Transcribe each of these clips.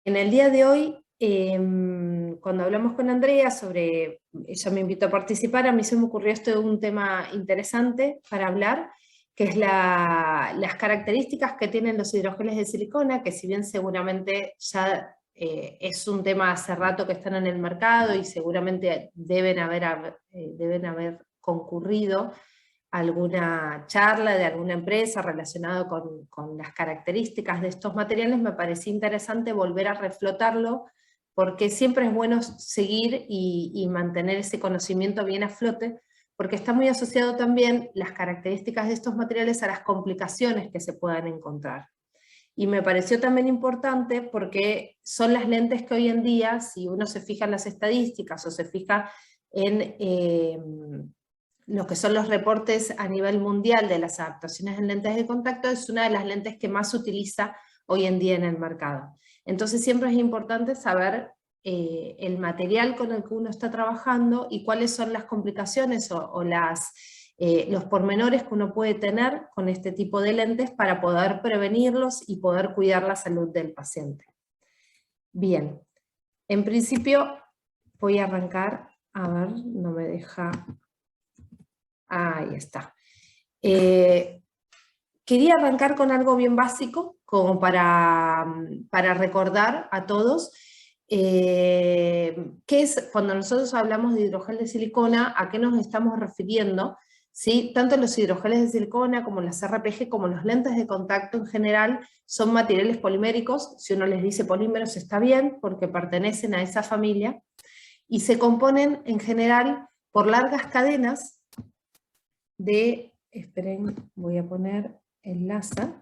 En el día de hoy, cuando hablamos con Andrea sobre, ella me invitó a participar, a mí se me ocurrió esto de un tema interesante para hablar, que es las características que tienen los hidrogeles de silicona, que si bien seguramente ya es un tema hace rato que están en el mercado y seguramente deben haber concurrido alguna charla de alguna empresa relacionada con las características de estos materiales, me parecía interesante volver a reflotarlo, porque siempre es bueno seguir y mantener ese conocimiento bien a flote, porque está muy asociado también las características de estos materiales a las complicaciones que se puedan encontrar. Y me pareció también importante porque son las lentes que hoy en día, si uno se fija en las estadísticas o se fija en lo que son los reportes a nivel mundial de las adaptaciones en lentes de contacto, es una de las lentes que más se utiliza hoy en día en el mercado. Entonces siempre es importante saber el material con el que uno está trabajando y cuáles son las complicaciones o los pormenores que uno puede tener con este tipo de lentes para poder prevenirlos y poder cuidar la salud del paciente. Bien, en principio voy a arrancar, a ver, no me deja... Ahí está. Quería arrancar con algo bien básico, como para recordar a todos qué es, cuando nosotros hablamos de hidrogel de silicona, a qué nos estamos refiriendo, ¿sí? Tanto los hidrogeles de silicona como las RPG, como los lentes de contacto en general, son materiales poliméricos. Si uno les dice polímeros está bien, porque pertenecen a esa familia, y se componen en general por largas cadenas esperen, voy a poner el láser.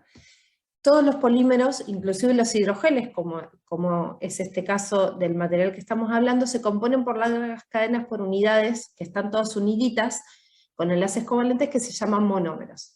Todos los polímeros, inclusive los hidrogeles, como es este caso del material que estamos hablando, se componen por largas cadenas por unidades, que están todas uniditas, con enlaces covalentes que se llaman monómeros.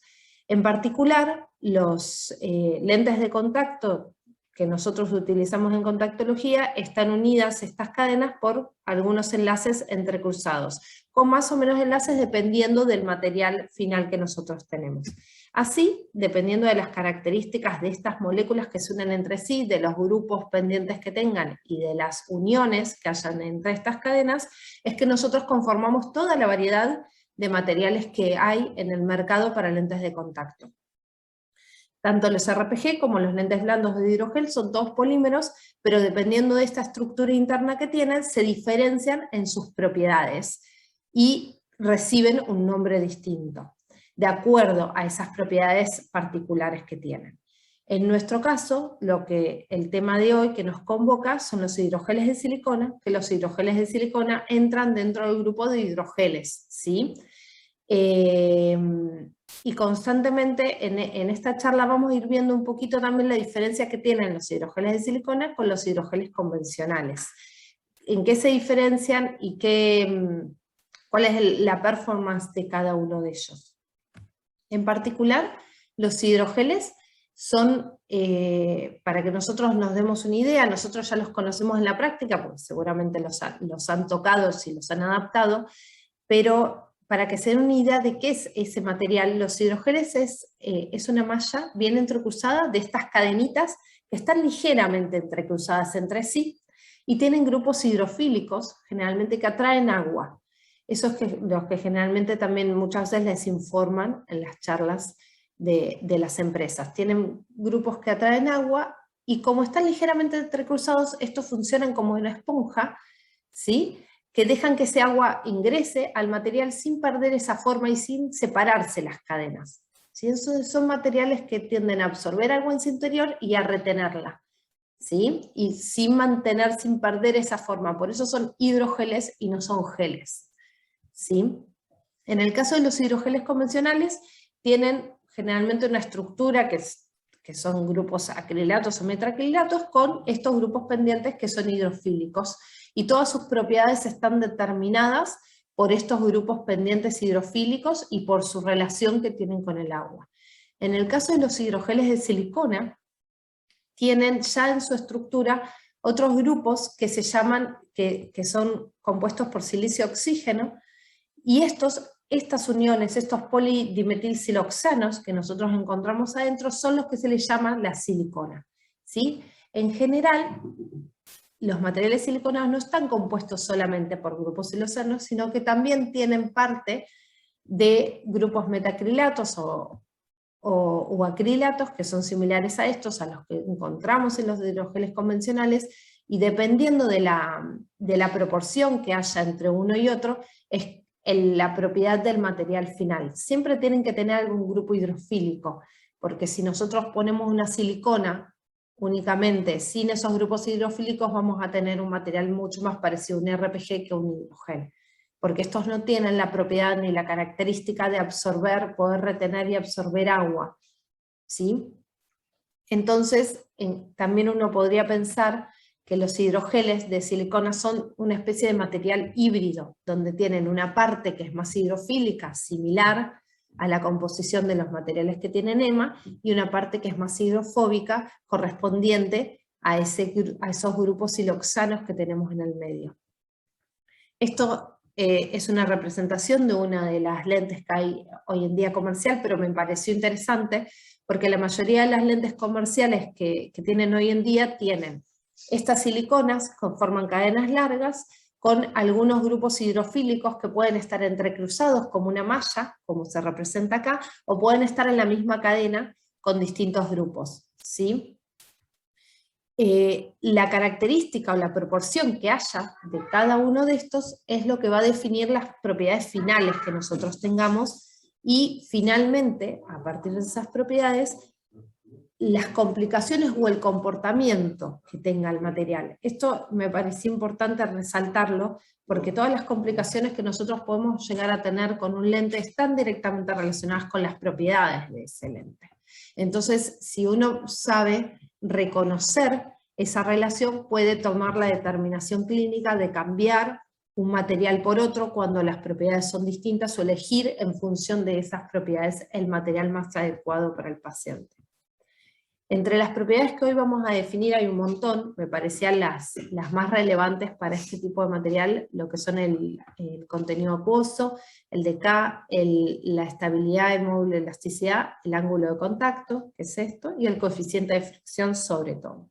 En particular, los lentes de contacto que nosotros utilizamos en contactología, están unidas estas cadenas por algunos enlaces entrecruzados, con más o menos enlaces dependiendo del material final que nosotros tenemos. Así, dependiendo de las características de estas moléculas que se unen entre sí, de los grupos pendientes que tengan y de las uniones que hayan entre estas cadenas, es que nosotros conformamos toda la variedad de materiales que hay en el mercado para lentes de contacto. Tanto los RPG como los lentes blandos de hidrogel son todos polímeros, pero dependiendo de esta estructura interna que tienen, se diferencian en sus propiedades y reciben un nombre distinto, de acuerdo a esas propiedades particulares que tienen. En nuestro caso, el tema de hoy que nos convoca son los hidrogeles de silicona, que los hidrogeles de silicona entran dentro del grupo de hidrogeles, ¿sí? Y constantemente en esta charla vamos a ir viendo un poquito también la diferencia que tienen los hidrogeles de silicona con los hidrogeles convencionales. En qué se diferencian y cuál es la performance de cada uno de ellos. En particular, los hidrogeles son, para que nosotros nos demos una idea, nosotros ya los conocemos en la práctica, porque seguramente los han tocado y los han adaptado, pero para que se den una idea de qué es ese material, los hidrogeles es una malla bien entrecruzada de estas cadenitas que están ligeramente entrecruzadas entre sí y tienen grupos hidrofílicos, generalmente que atraen agua. Esos los que generalmente también muchas veces les informan en las charlas de las empresas. Tienen grupos que atraen agua y como están ligeramente entrecruzados, estos funcionan como una esponja, ¿sí?, que dejan que ese agua ingrese al material sin perder esa forma y sin separarse las cadenas. ¿Sí? Son materiales que tienden a absorber agua en su interior y a retenerla, ¿sí? Y sin perder esa forma. Por eso son hidrogeles y no son geles, ¿sí? En el caso de los hidrogeles convencionales, tienen generalmente una estructura que son grupos acrilatos o metacrilatos con estos grupos pendientes que son hidrofílicos, y todas sus propiedades están determinadas por estos grupos pendientes hidrofílicos y por su relación que tienen con el agua. En el caso de los hidrogeles de silicona, tienen ya en su estructura otros grupos que se llaman, que son compuestos por silicio-oxígeno, y estas uniones, estos polidimetilsiloxanos que nosotros encontramos adentro, son los que se les llama la silicona, ¿sí? En general, los materiales siliconados no están compuestos solamente por grupos siloxanos, sino que también tienen parte de grupos metacrilatos o acrilatos, que son similares a estos, a los que encontramos en los hidrogeles convencionales, y dependiendo de la proporción que haya entre uno y otro, es la propiedad del material final. Siempre tienen que tener algún grupo hidrofílico, porque si nosotros ponemos una silicona únicamente sin esos grupos hidrofílicos, vamos a tener un material mucho más parecido a un RPG que un hidrogel, porque estos no tienen la propiedad ni la característica de absorber, poder retener y absorber agua, ¿sí? Entonces, también uno podría pensar que los hidrogeles de silicona son una especie de material híbrido, donde tienen una parte que es más hidrofílica, similar a la composición de los materiales que tienen EMA, y una parte que es más hidrofóbica, correspondiente a esos grupos siloxanos que tenemos en el medio. Esto es una representación de una de las lentes que hay hoy en día comercial, pero me pareció interesante, porque la mayoría de las lentes comerciales que tienen hoy en día tienen estas siliconas, forman cadenas largas, con algunos grupos hidrofílicos que pueden estar entrecruzados como una malla, como se representa acá, o pueden estar en la misma cadena con distintos grupos, ¿sí? La característica o la proporción que haya de cada uno de estos es lo que va a definir las propiedades finales que nosotros tengamos, y finalmente, a partir de esas propiedades, las complicaciones o el comportamiento que tenga el material. Esto me pareció importante resaltarlo, porque todas las complicaciones que nosotros podemos llegar a tener con un lente están directamente relacionadas con las propiedades de ese lente. Entonces, si uno sabe reconocer esa relación, puede tomar la determinación clínica de cambiar un material por otro cuando las propiedades son distintas, o elegir en función de esas propiedades el material más adecuado para el paciente. Entre las propiedades que hoy vamos a definir hay un montón, me parecían las más relevantes para este tipo de material, lo que son el contenido acuoso, el DK, la estabilidad, el módulo de elasticidad, el ángulo de contacto, que es esto, y el coeficiente de fricción sobre todo.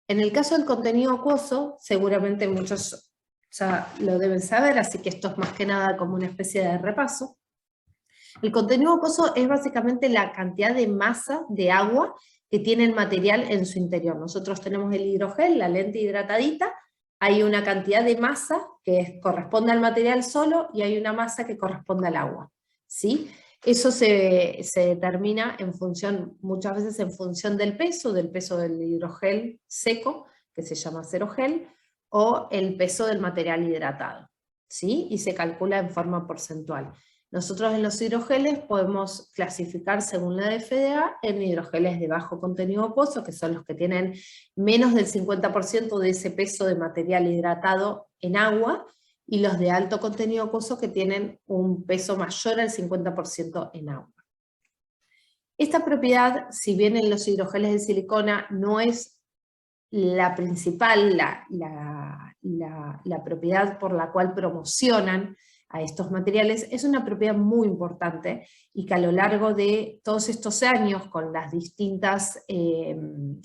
En el caso del contenido acuoso, seguramente muchos ya lo deben saber, así que esto es más que nada como una especie de repaso. El contenido acuoso es básicamente la cantidad de masa de agua que tiene el material en su interior. Nosotros tenemos el hidrogel, la lente hidratadita, hay una cantidad de masa que corresponde al material solo, y hay una masa que corresponde al agua, ¿sí? Eso se determina en función, muchas veces en función del peso del hidrogel seco, que se llama aerogel, o el peso del material hidratado, ¿sí? Y se calcula en forma porcentual. Nosotros en los hidrogeles podemos clasificar según la FDA en hidrogeles de bajo contenido acuoso, que son los que tienen menos del 50% de ese peso de material hidratado en agua, y los de alto contenido acuoso que tienen un peso mayor al 50% en agua. Esta propiedad, si bien en los hidrogeles de silicona no es la principal, la propiedad por la cual promocionan a estos materiales, es una propiedad muy importante, y que a lo largo de todos estos años, con las distintas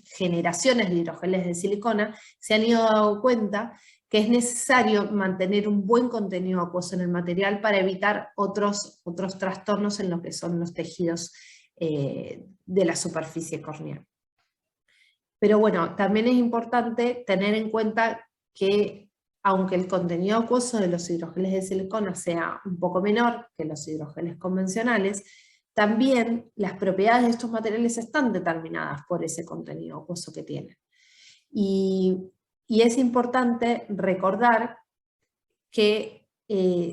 generaciones de hidrogeles de silicona, se han ido dando cuenta que es necesario mantener un buen contenido acuoso en el material para evitar otros trastornos en lo que son los tejidos de la superficie corneal. Pero bueno, también es importante tener en cuenta que, aunque el contenido acuoso de los hidrogeles de silicona sea un poco menor que los hidrogeles convencionales, también las propiedades de estos materiales están determinadas por ese contenido acuoso que tienen. Y es importante recordar que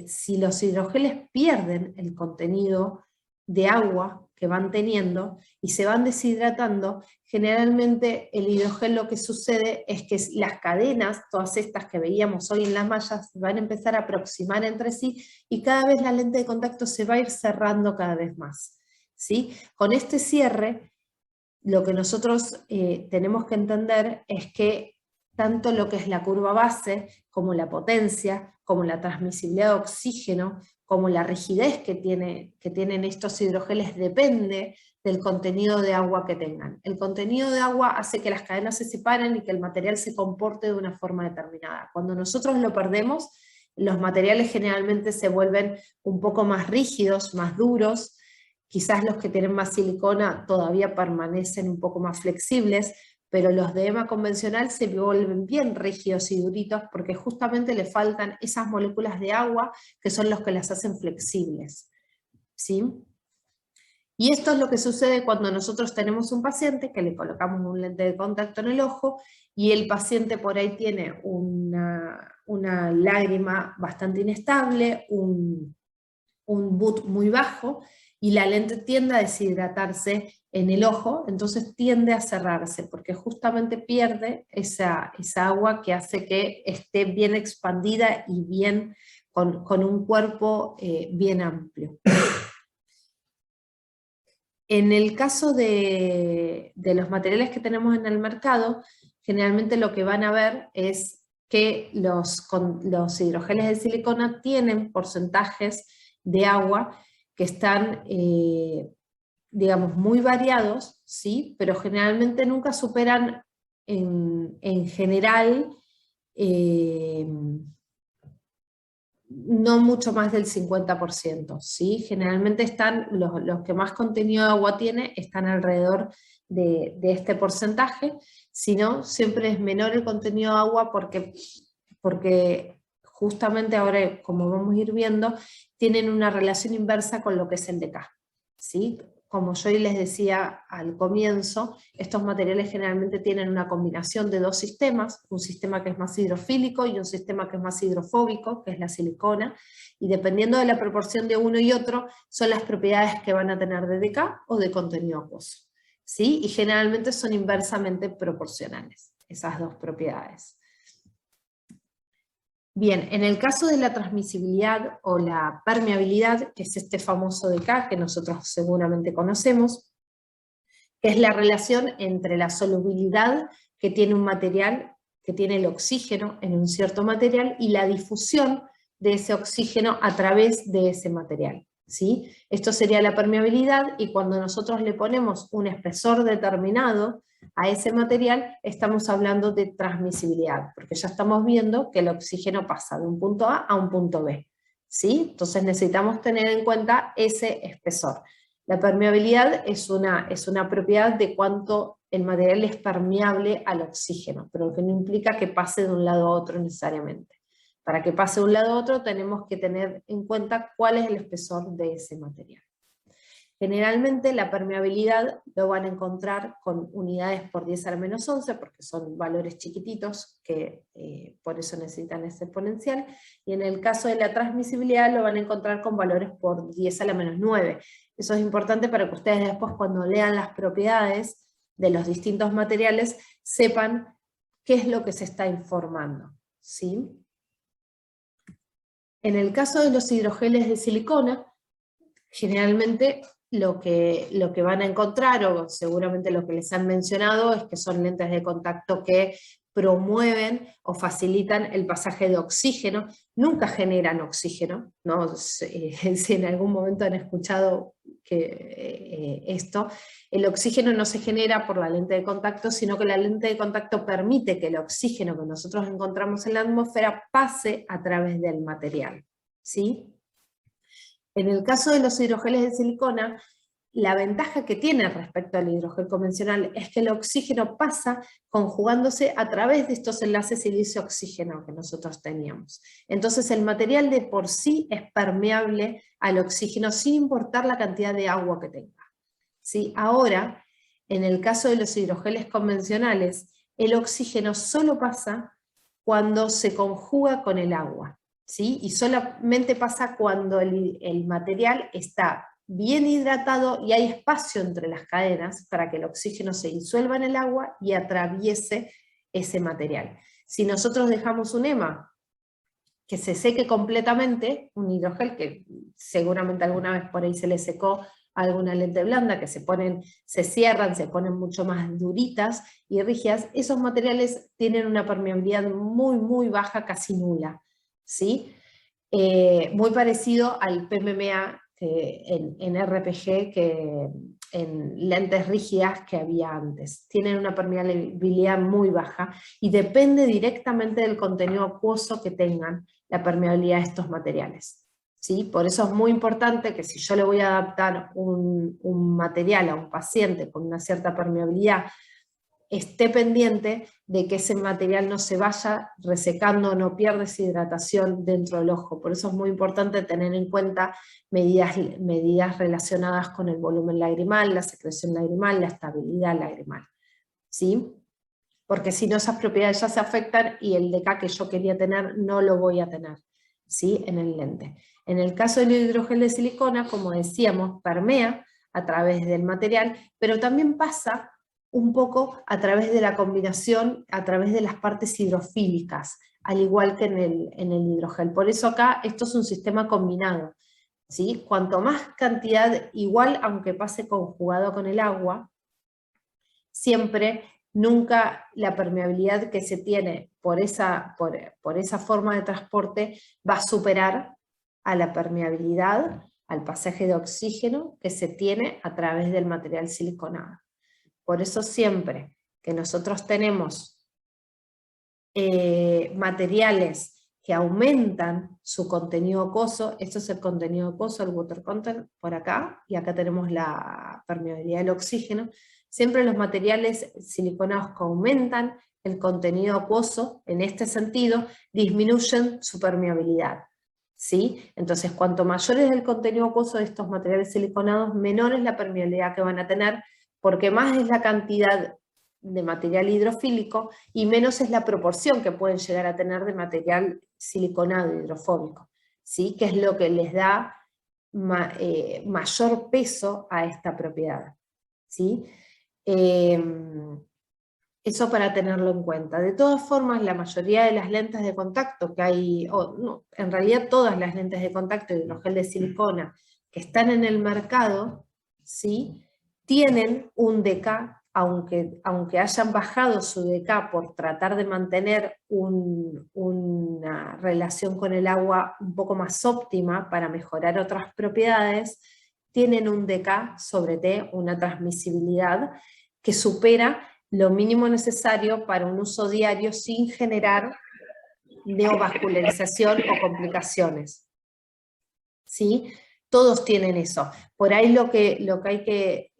si los hidrogeles pierden el contenido de agua que van teniendo y se van deshidratando, generalmente el hidrogel, lo que sucede es que las cadenas, todas estas que veíamos hoy en las mallas, van a empezar a aproximar entre sí, y cada vez la lente de contacto se va a ir cerrando cada vez más, ¿sí? Con este cierre, lo que nosotros tenemos que entender es que tanto lo que es la curva base, como la potencia, como la transmisibilidad de oxígeno, como la rigidez que tienen estos hidrogeles, depende del contenido de agua que tengan. El contenido de agua hace que las cadenas se separen y que el material se comporte de una forma determinada. Cuando nosotros lo perdemos, los materiales generalmente se vuelven un poco más rígidos, más duros, quizás los que tienen más silicona todavía permanecen un poco más flexibles, pero los de EMA convencional se vuelven bien rígidos y duritos porque justamente le faltan esas moléculas de agua que son los que las hacen flexibles, ¿sí? Y esto es lo que sucede cuando nosotros tenemos un paciente que le colocamos un lente de contacto en el ojo y el paciente por ahí tiene una lágrima bastante inestable, un BUT muy bajo, y la lente tiende a deshidratarse en el ojo, entonces tiende a cerrarse, porque justamente pierde esa agua que hace que esté bien expandida y bien, con un cuerpo bien amplio. En el caso de los materiales que tenemos en el mercado, generalmente lo que van a ver es que los hidrogeles de silicona tienen porcentajes de agua que están, digamos, muy variados, ¿sí? Pero generalmente nunca superan en general no mucho más del 50%, ¿sí? Generalmente están, los que más contenido de agua tiene, están alrededor de este porcentaje, si no, siempre es menor el contenido de agua porque justamente ahora, como vamos a ir viendo, tienen una relación inversa con lo que es el DK, ¿sí? Como yo les decía al comienzo, estos materiales generalmente tienen una combinación de dos sistemas, un sistema que es más hidrofílico y un sistema que es más hidrofóbico, que es la silicona, y dependiendo de la proporción de uno y otro, son las propiedades que van a tener de DK o de contenido acuoso, ¿sí? Y generalmente son inversamente proporcionales, esas dos propiedades. Bien, en el caso de la transmisibilidad o la permeabilidad, que es este famoso DK que nosotros seguramente conocemos, que es la relación entre la solubilidad que tiene un material, que tiene el oxígeno en un cierto material, y la difusión de ese oxígeno a través de ese material, ¿sí? Esto sería la permeabilidad, y cuando nosotros le ponemos un espesor determinado a ese material, estamos hablando de transmisibilidad, porque ya estamos viendo que el oxígeno pasa de un punto A un punto B, ¿sí? Entonces necesitamos tener en cuenta ese espesor. La permeabilidad es una propiedad de cuánto el material es permeable al oxígeno, pero que no implica que pase de un lado a otro necesariamente. Para que pase de un lado a otro tenemos que tener en cuenta cuál es el espesor de ese material. Generalmente la permeabilidad lo van a encontrar con unidades por 10 a la menos 11, porque son valores chiquititos, que por eso necesitan ese exponencial, y en el caso de la transmisibilidad lo van a encontrar con valores por 10 a la menos 9. Eso es importante para que ustedes después, cuando lean las propiedades de los distintos materiales, sepan qué es lo que se está informando, ¿sí? En el caso de los hidrogeles de silicona, generalmente lo que van a encontrar, o seguramente lo que les han mencionado, es que son lentes de contacto que promueven o facilitan el pasaje de oxígeno, nunca generan oxígeno, ¿no? Si en algún momento han escuchado que esto, el oxígeno no se genera por la lente de contacto, sino que la lente de contacto permite que el oxígeno que nosotros encontramos en la atmósfera pase a través del material, ¿sí? En el caso de los hidrogeles de silicona, la ventaja que tiene respecto al hidrogel convencional es que el oxígeno pasa conjugándose a través de estos enlaces silicio-oxígeno que nosotros teníamos. Entonces el material de por sí es permeable al oxígeno sin importar la cantidad de agua que tenga, ¿sí? Ahora, en el caso de los hidrogeles convencionales, el oxígeno solo pasa cuando se conjuga con el agua, ¿sí? Y solamente pasa cuando el material está bien hidratado y hay espacio entre las cadenas para que el oxígeno se disuelva en el agua y atraviese ese material. Si nosotros dejamos un EMA que se seque completamente, un hidrogel que seguramente alguna vez por ahí se le secó a alguna lente blanda, que se cierran, se ponen mucho más duritas y rígidas, esos materiales tienen una permeabilidad muy, muy baja, casi nula, ¿sí? muy parecido al PMMA que en RPG, que en lentes rígidas que había antes. Tienen una permeabilidad muy baja y depende directamente del contenido acuoso que tengan la permeabilidad de estos materiales. ¿Sí? Por eso es muy importante que si yo le voy a adaptar un material a un paciente con una cierta permeabilidad, esté pendiente de que ese material no se vaya resecando, no pierda esa hidratación dentro del ojo. Por eso es muy importante tener en cuenta medidas relacionadas con el volumen lagrimal, la secreción lagrimal, la estabilidad lagrimal, ¿sí? Porque si no, esas propiedades ya se afectan y el DK que yo quería tener no lo voy a tener, ¿sí? En el lente. En el caso del hidrogel de silicona, como decíamos, permea a través del material, pero también pasa un poco a través de la combinación, a través de las partes hidrofílicas, al igual que en el hidrogel. Por eso acá esto es un sistema combinado, ¿sí? Cuanto más cantidad, igual aunque pase conjugado con el agua, siempre, nunca la permeabilidad que se tiene por esa forma de transporte va a superar a la permeabilidad, al pasaje de oxígeno que se tiene a través del material siliconado. Por eso siempre que nosotros tenemos materiales que aumentan su contenido acuoso, esto es el contenido acuoso, el water content, por acá, y acá tenemos la permeabilidad del oxígeno. Siempre los materiales siliconados que aumentan el contenido acuoso, en este sentido, disminuyen su permeabilidad, ¿sí? Entonces, cuanto mayor es el contenido acuoso de estos materiales siliconados, menor es la permeabilidad que van a tener, porque más es la cantidad de material hidrofílico y menos es la proporción que pueden llegar a tener de material siliconado hidrofóbico, ¿sí? Que es lo que les da mayor peso a esta propiedad, ¿sí? Eso para tenerlo en cuenta. De todas formas, la mayoría de las lentes de contacto que hay, no, en realidad todas las lentes de contacto de hidrogel de silicona que están en el mercado, ¿sí? Tienen un DK, aunque hayan bajado su DK por tratar de mantener una relación con el agua un poco más óptima para mejorar otras propiedades, tienen un DK sobre T, una transmisibilidad que supera lo mínimo necesario para un uso diario sin generar neovascularización o complicaciones. ¿Sí? Todos tienen eso. Por ahí lo que hay que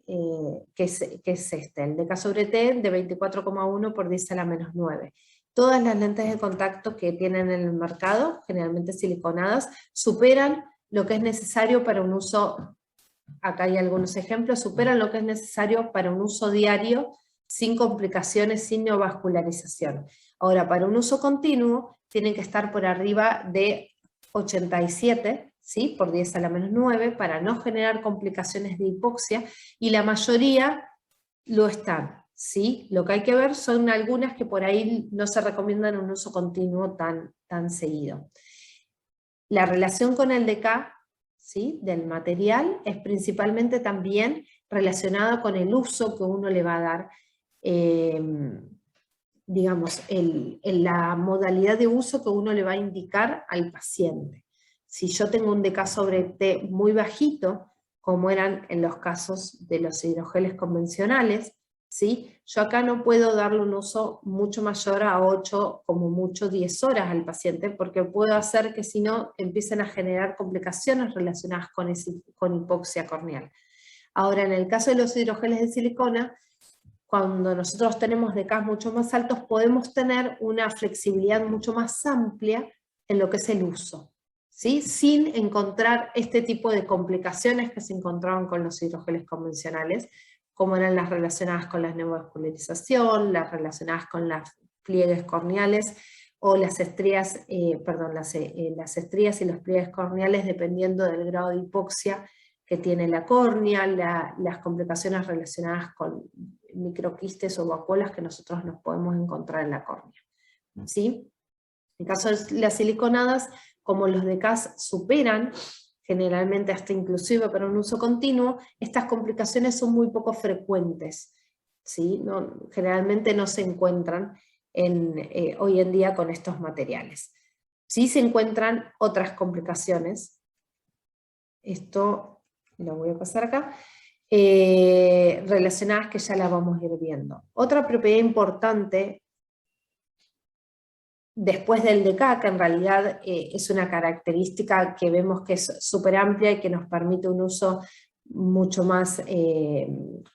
es este, el DK sobre T de 24,1 por 10 a la menos 9. Todas las lentes de contacto que tienen en el mercado, generalmente siliconadas, superan lo que es necesario para un uso, acá hay algunos ejemplos, superan lo que es necesario para un uso diario sin complicaciones, sin neovascularización. Ahora, para un uso continuo, tienen que estar por arriba de 87, ¿sí? Por 10 a la menos 9, para no generar complicaciones de hipoxia, y la mayoría lo están, ¿sí? Lo que hay que ver son algunas que por ahí no se recomiendan un uso continuo tan seguido. La relación con el DK, ¿sí? Del material es principalmente también relacionada con el uso que uno le va a dar, digamos, la modalidad de uso que uno le va a indicar al paciente. Si yo tengo un DK sobre T muy bajito, como eran en los casos de los hidrogeles convencionales, ¿sí? Yo acá no puedo darle un uso mucho mayor a 8, como mucho 10 horas al paciente, porque puedo hacer que si no empiecen a generar complicaciones relacionadas con hipoxia corneal. Ahora, en el caso de los hidrogeles de silicona, cuando nosotros tenemos DKs mucho más altos, podemos tener una flexibilidad mucho más amplia en lo que es el uso, ¿sí? Sin encontrar este tipo de complicaciones que se encontraban con los hidrogeles convencionales, como eran las relacionadas con la neovascularización, las relacionadas con las pliegues corneales, o las estrías, las estrías y los pliegues corneales dependiendo del grado de hipoxia que tiene la córnea, las complicaciones relacionadas con microquistes o vacuolas que nosotros nos podemos encontrar en la córnea, ¿sí? En caso de las siliconadas, como los DKs superan, generalmente hasta inclusive para un uso continuo, estas complicaciones son muy poco frecuentes, ¿sí? Generalmente no se encuentran hoy en día con estos materiales. Sí se encuentran otras complicaciones. Esto lo voy a pasar acá. Relacionadas que ya las vamos a ir viendo. Otra propiedad importante, después del DK, que en realidad es una característica que vemos que es súper amplia y que nos permite un uso mucho más,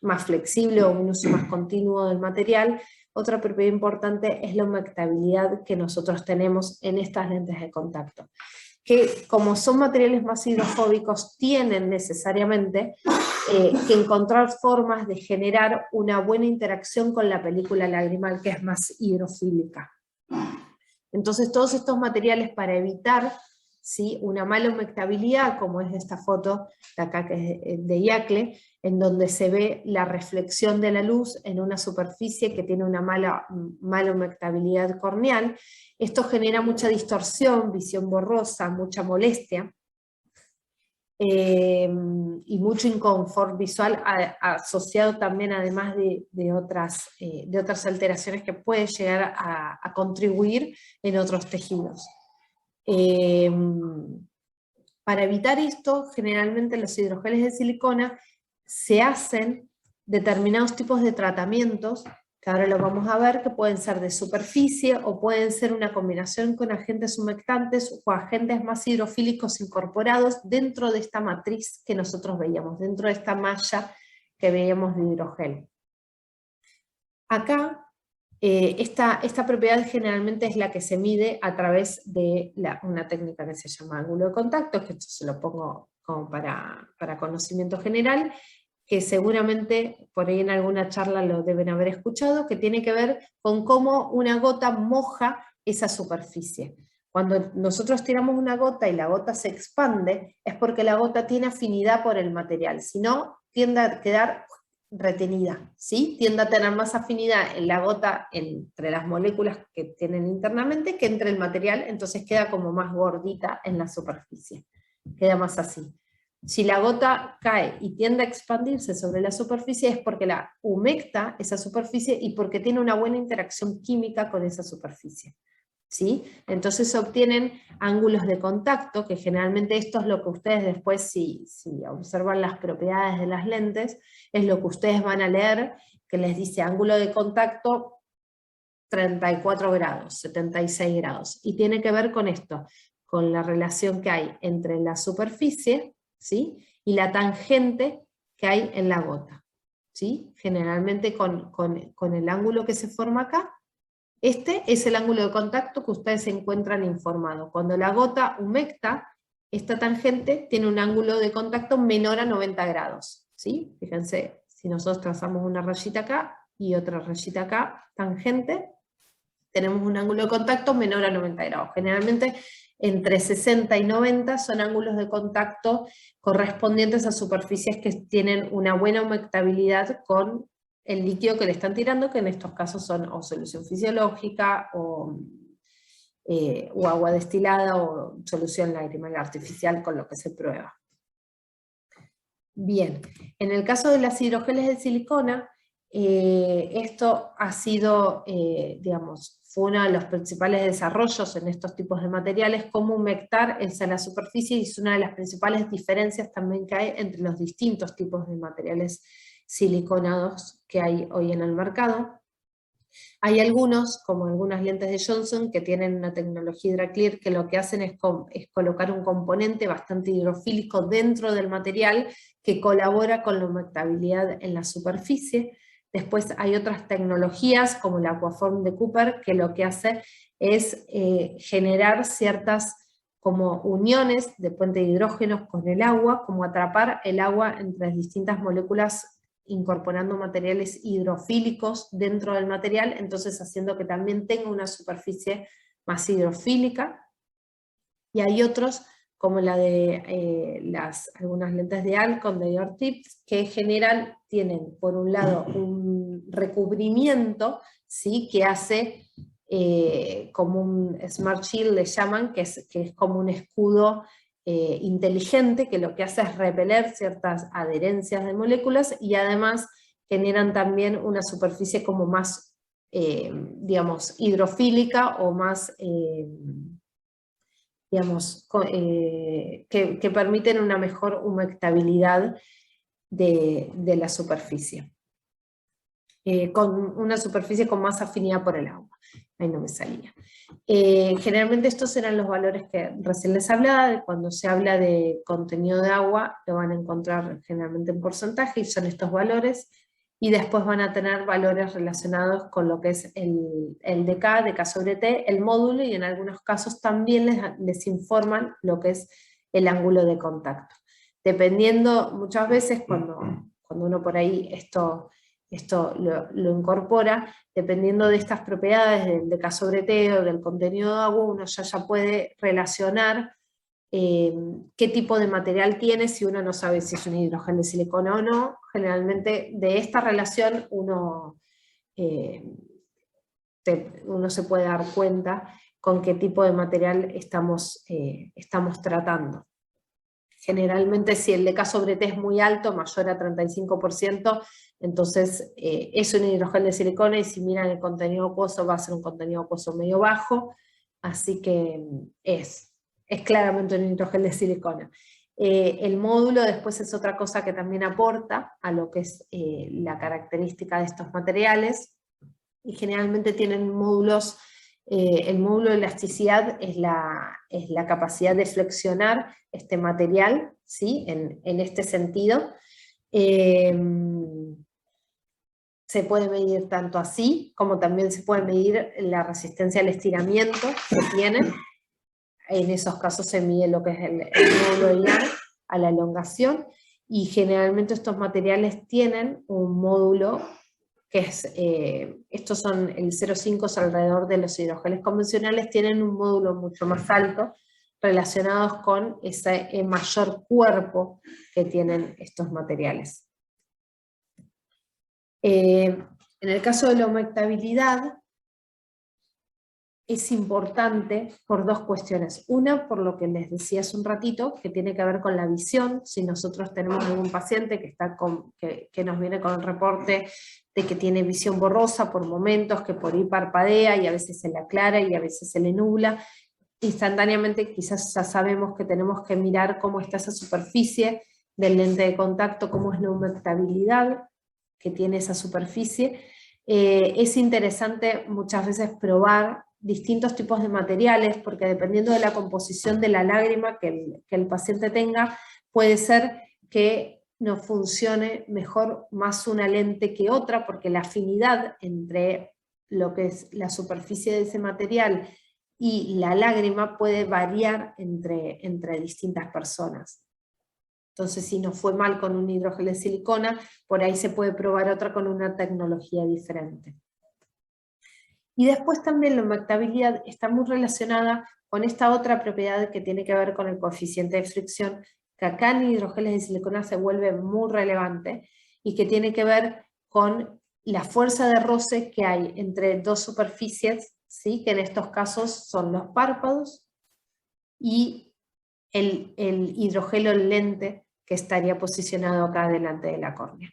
más flexible o un uso más continuo del material. Otra propiedad importante es la humectabilidad que nosotros tenemos en estas lentes de contacto, que como son materiales más hidrofóbicos, tienen necesariamente que encontrar formas de generar una buena interacción con la película lagrimal, que es más hidrofílica. Entonces todos estos materiales, para evitar, ¿sí?, una mala humectabilidad, como es esta foto de acá que es de Yacle, en donde se ve la reflexión de la luz en una superficie que tiene una mala humectabilidad corneal, esto genera mucha distorsión, visión borrosa, mucha molestia, y mucho inconfort visual asociado también, además de otras alteraciones que pueden llegar a contribuir en otros tejidos. Para evitar esto, generalmente los hidrogeles de silicona se hacen determinados tipos de tratamientos, que ahora lo vamos a ver, que pueden ser de superficie o pueden ser una combinación con agentes humectantes o agentes más hidrofílicos incorporados dentro de esta matriz que nosotros veíamos, dentro de esta malla que veíamos de hidrogel. Acá, esta propiedad generalmente es la que se mide a través de una técnica que se llama ángulo de contacto, que esto se lo pongo como para conocimiento general, que seguramente por ahí en alguna charla lo deben haber escuchado, que tiene que ver con cómo una gota moja esa superficie. Cuando nosotros tiramos una gota y la gota se expande, es porque la gota tiene afinidad por el material, si no, tiende a quedar retenida, ¿sí? Tiende a tener más afinidad en la gota entre las moléculas que tienen internamente que entre el material, entonces queda como más gordita en la superficie, queda más así. Si la gota cae y tiende a expandirse sobre la superficie es porque la humecta esa superficie y porque tiene una buena interacción química con esa superficie, ¿sí? Entonces se obtienen ángulos de contacto, que generalmente esto es lo que ustedes después, si observan las propiedades de las lentes, es lo que ustedes van a leer, que les dice ángulo de contacto 34 grados, 76 grados, y tiene que ver con esto, con la relación que hay entre la superficie, ¿sí?, y la tangente que hay en la gota, ¿sí? Generalmente con el ángulo que se forma acá. Este es el ángulo de contacto que ustedes se encuentran informados. Cuando la gota humecta, esta tangente tiene un ángulo de contacto menor a 90 grados, ¿sí? Fíjense, si nosotros trazamos una rayita acá y otra rayita acá, tangente, tenemos un ángulo de contacto menor a 90 grados. Generalmente entre 60 y 90 son ángulos de contacto correspondientes a superficies que tienen una buena humectabilidad con el líquido que le están tirando, que en estos casos son o solución fisiológica o agua destilada o solución lagrimal artificial, con lo que se prueba. Bien, en el caso de las hidrogeles de silicona, esto ha sido, digamos, fue uno de los principales desarrollos en estos tipos de materiales, cómo humectar la superficie, y es una de las principales diferencias también que hay entre los distintos tipos de materiales siliconados que hay hoy en el mercado. Hay algunos, como algunas lentes de Johnson, que tienen una tecnología HydraClear que lo que hacen es colocar un componente bastante hidrofílico dentro del material que colabora con la humectabilidad en la superficie. Después hay otras tecnologías como la Aquaform de Cooper, que lo que hace es generar ciertas como uniones de puente de hidrógenos con el agua, como atrapar el agua entre las distintas moléculas incorporando materiales hidrofílicos dentro del material, entonces haciendo que también tenga una superficie más hidrofílica. Y hay otros, como la de algunas lentes de Alcon, de Your Tips, que tienen por un lado un recubrimiento, ¿sí?, que hace como un Smart Shield, le llaman, que es como un escudo inteligente, que lo que hace es repeler ciertas adherencias de moléculas, y además generan también una superficie como más, digamos, hidrofílica o más digamos, que permiten una mejor humectabilidad de la superficie. Con una superficie con más afinidad por el agua. Ahí no me salía. Generalmente estos eran los valores que recién les hablaba. Cuando se habla de contenido de agua, lo van a encontrar generalmente en porcentaje, y son estos valores, y después van a tener valores relacionados con lo que es el dK sobre T, el módulo, y en algunos casos también les informan lo que es el ángulo de contacto. Dependiendo, muchas veces cuando uno por ahí esto lo incorpora, dependiendo de estas propiedades del dK sobre T o del contenido de agua, uno ya puede relacionar qué tipo de material tiene, si uno no sabe si es un hidrogel de silicona o no. Generalmente de esta relación uno se puede dar cuenta con qué tipo de material estamos tratando. Generalmente si el dK sobre T es muy alto, mayor a 35%, entonces es un hidrogel de silicona, y si miran el contenido acuoso va a ser un contenido acuoso medio bajo, así que es claramente un hidrogel de silicona. El módulo después es otra cosa que también aporta a lo que es la característica de estos materiales, y generalmente tienen módulos. El módulo de elasticidad es la capacidad de flexionar este material, ¿sí? En este sentido. Se puede medir tanto así, como también se puede medir la resistencia al estiramiento que tienen. En esos casos se mide lo que es el módulo IAR a la elongación, y generalmente estos materiales tienen un módulo que es, estos son el 0,5 alrededor de los hidrogeles convencionales, tienen un módulo mucho más alto, relacionados con ese mayor cuerpo que tienen estos materiales. En el caso de la humectabilidad, es importante por dos cuestiones. Una, por lo que les decía hace un ratito, que tiene que ver con la visión. Si nosotros tenemos algún paciente que nos viene con el reporte de que tiene visión borrosa por momentos, que por ahí parpadea y a veces se le aclara y a veces se le nubla, instantáneamente quizás ya sabemos que tenemos que mirar cómo está esa superficie del lente de contacto, cómo es la humectabilidad que tiene esa superficie. Es interesante muchas veces probar distintos tipos de materiales, porque dependiendo de la composición de la lágrima que el paciente tenga, puede ser que nos funcione mejor más una lente que otra, porque la afinidad entre lo que es la superficie de ese material y la lágrima puede variar entre distintas personas. Entonces, si nos fue mal con un hidrogel de silicona, por ahí se puede probar otra con una tecnología diferente. Y después también la humectabilidad está muy relacionada con esta otra propiedad que tiene que ver con el coeficiente de fricción, que acá en hidrogeles de silicona se vuelve muy relevante, y que tiene que ver con la fuerza de roce que hay entre dos superficies, ¿sí? Que en estos casos son los párpados y el hidrogelo lente que estaría posicionado acá delante de la córnea.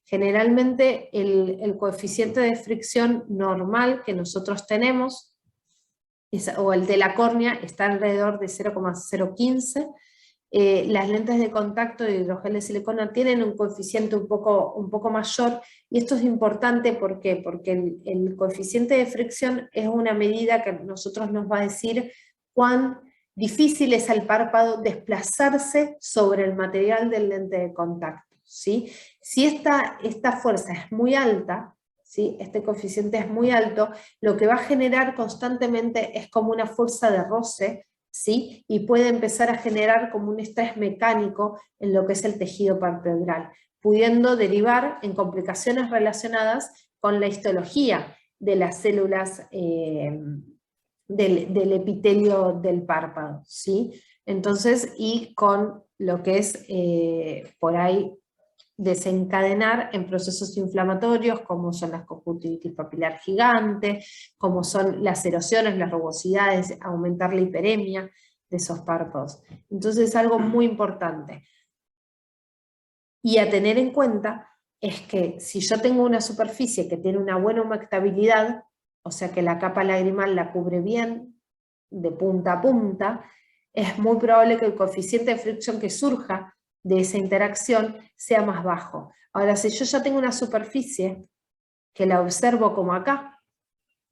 Generalmente el coeficiente de fricción normal que nosotros tenemos, o el de la córnea, está alrededor de 0,015. Las lentes de contacto de hidrogel de silicona tienen un coeficiente un poco mayor, y esto es importante porque el coeficiente de fricción es una medida que a nosotros nos va a decir cuán difícil es al párpado desplazarse sobre el material del lente de contacto, ¿sí? Si esta fuerza es muy alta, ¿sí? Este coeficiente es muy alto, lo que va a generar constantemente es como una fuerza de roce, ¿sí? Y puede empezar a generar como un estrés mecánico en lo que es el tejido palpebral, pudiendo derivar en complicaciones relacionadas con la histología de las células del epitelio del párpado, ¿sí? Entonces, y con lo que es por ahí desencadenar en procesos inflamatorios como son las conjuntivitis papilar gigante, como son las erosiones, las rugosidades, aumentar la hiperemia de esos párpados. Entonces es algo muy importante. Y a tener en cuenta es que si yo tengo una superficie que tiene una buena humectabilidad, o sea que la capa lagrimal la cubre bien de punta a punta, es muy probable que el coeficiente de fricción que surja de esa interacción sea más bajo. Ahora, si yo ya tengo una superficie que la observo como acá,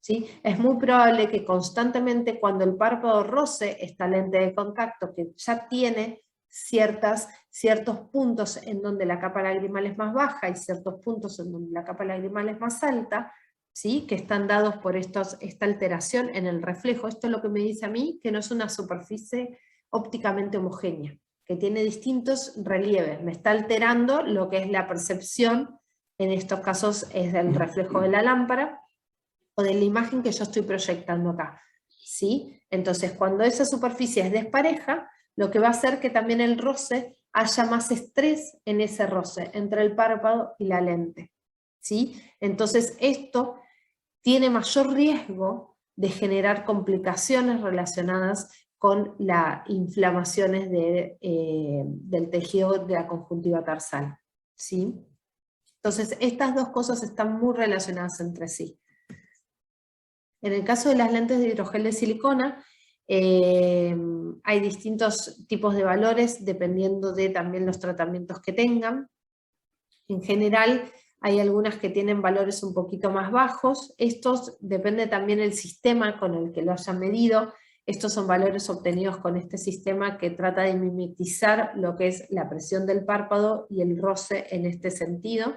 ¿sí? Es muy probable que constantemente cuando el párpado roce esta lente de contacto, que ya tiene ciertos puntos en donde la capa lagrimal es más baja y ciertos puntos en donde la capa lagrimal es más alta, ¿sí? Que están dados por esta alteración en el reflejo. Esto es lo que me dice a mí que no es una superficie ópticamente homogénea, que tiene distintos relieves, me está alterando lo que es la percepción, en estos casos es del reflejo de la lámpara, o de la imagen que yo estoy proyectando acá, ¿sí? Entonces, cuando esa superficie es despareja, lo que va a hacer que también el roce haya más estrés en ese roce, entre el párpado y la lente, ¿sí? Entonces, esto tiene mayor riesgo de generar complicaciones relacionadas con las inflamaciones del tejido de la conjuntiva tarsal, ¿sí? Entonces, estas dos cosas están muy relacionadas entre sí. En el caso de las lentes de hidrogel de silicona, hay distintos tipos de valores dependiendo de también los tratamientos que tengan. En general, hay algunas que tienen valores un poquito más bajos. Estos depende también del sistema con el que lo hayan medido. Estos son valores obtenidos con este sistema que trata de mimetizar lo que es la presión del párpado y el roce en este sentido.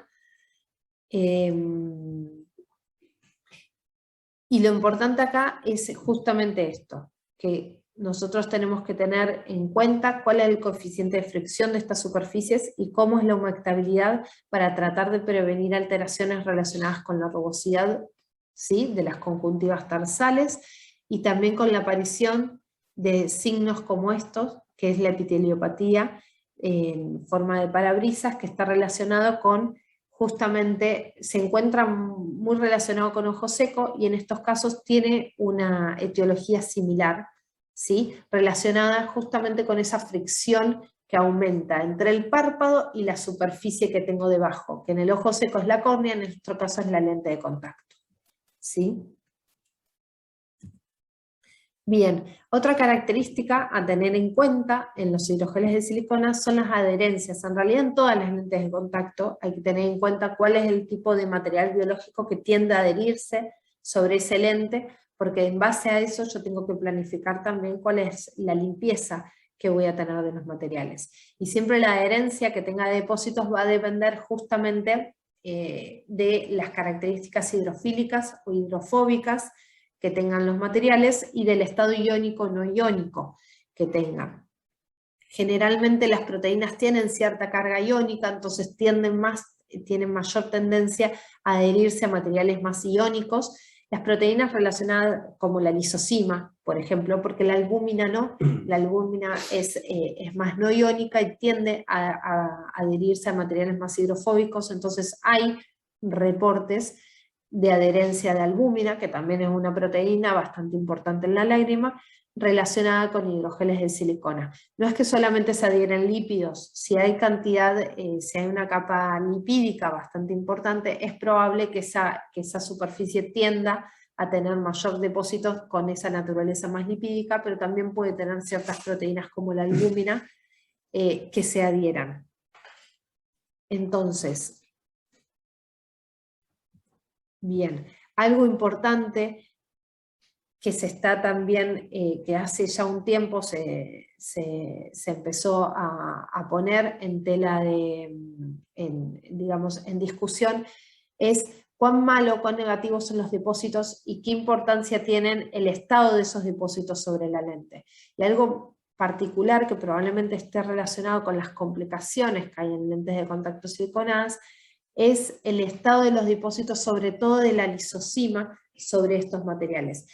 Y lo importante acá es justamente esto, que nosotros tenemos que tener en cuenta cuál es el coeficiente de fricción de estas superficies y cómo es la humectabilidad para tratar de prevenir alteraciones relacionadas con la rugosidad, ¿sí?, de las conjuntivas tarsales, y también con la aparición de signos como estos, que es la epiteliopatía en forma de parabrisas, que está relacionado con justamente se encuentra muy relacionado con ojo seco y en estos casos tiene una etiología similar, ¿sí? Relacionada justamente con esa fricción que aumenta entre el párpado y la superficie que tengo debajo, que en el ojo seco es la córnea, en nuestro caso es la lente de contacto, ¿sí? Bien, otra característica a tener en cuenta en los hidrogeles de silicona son las adherencias. En realidad en todas las lentes de contacto hay que tener en cuenta cuál es el tipo de material biológico que tiende a adherirse sobre ese lente, porque en base a eso yo tengo que planificar también cuál es la limpieza que voy a tener de los materiales. Y siempre la adherencia que tenga de depósitos va a depender justamente de las características hidrofílicas o hidrofóbicas que tengan los materiales y del estado iónico o no iónico que tengan. Generalmente las proteínas tienen cierta carga iónica, entonces tienen mayor tendencia a adherirse a materiales más iónicos. Las proteínas relacionadas como la lisosima, por ejemplo, porque la albúmina no, la albúmina es más no iónica y tiende a adherirse a materiales más hidrofóbicos, entonces hay reportes de adherencia de albúmina, que también es una proteína bastante importante en la lágrima, relacionada con hidrogeles de silicona. No es que solamente se adhieren lípidos, si hay si hay una capa lipídica bastante importante, es probable que esa superficie tienda a tener mayor depósitos con esa naturaleza más lipídica, pero también puede tener ciertas proteínas como la albúmina que se adhieran. Entonces, bien, algo importante que se está también, que hace ya un tiempo se empezó a poner en tela digamos, en discusión, es cuán malo, cuán negativos son los depósitos y qué importancia tienen el estado de esos depósitos sobre la lente. Y algo particular que probablemente esté relacionado con las complicaciones que hay en lentes de contacto siliconadas es el estado de los depósitos, sobre todo de la lisosima, sobre estos materiales.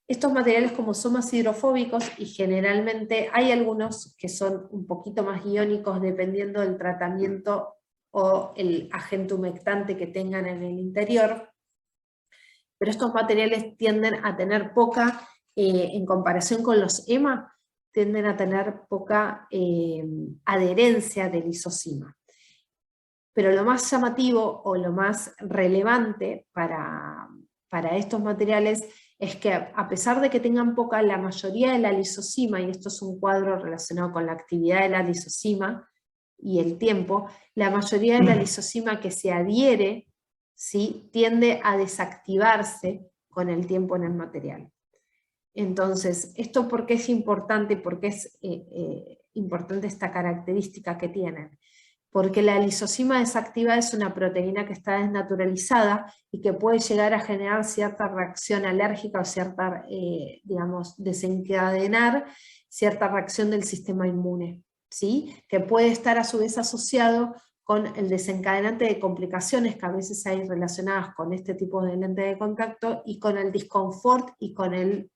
Estos materiales, como son más hidrofóbicos, y generalmente hay algunos que son un poquito más iónicos dependiendo del tratamiento o el agente humectante que tengan en el interior, pero estos materiales tienden a tener poca, en comparación con los EMA, tienden a tener poca adherencia de lisosima. Pero lo más llamativo o lo más relevante para estos materiales es que a pesar de que tengan poca, la mayoría de la lisosima, y esto es un cuadro relacionado con la actividad de la lisosima y el tiempo, la mayoría de la lisosima que se adhiere, ¿sí?, tiende a desactivarse con el tiempo en el material. Entonces, ¿esto por qué es importante? ¿Por qué es importante esta característica que tienen? Porque la lisosima desactivada es una proteína que está desnaturalizada y que puede llegar a generar cierta reacción alérgica o cierta, digamos, desencadenar cierta reacción del sistema inmune, ¿sí? Que puede estar a su vez asociado con el desencadenante de complicaciones que a veces hay relacionadas con este tipo de lente de contacto y con el disconfort y con el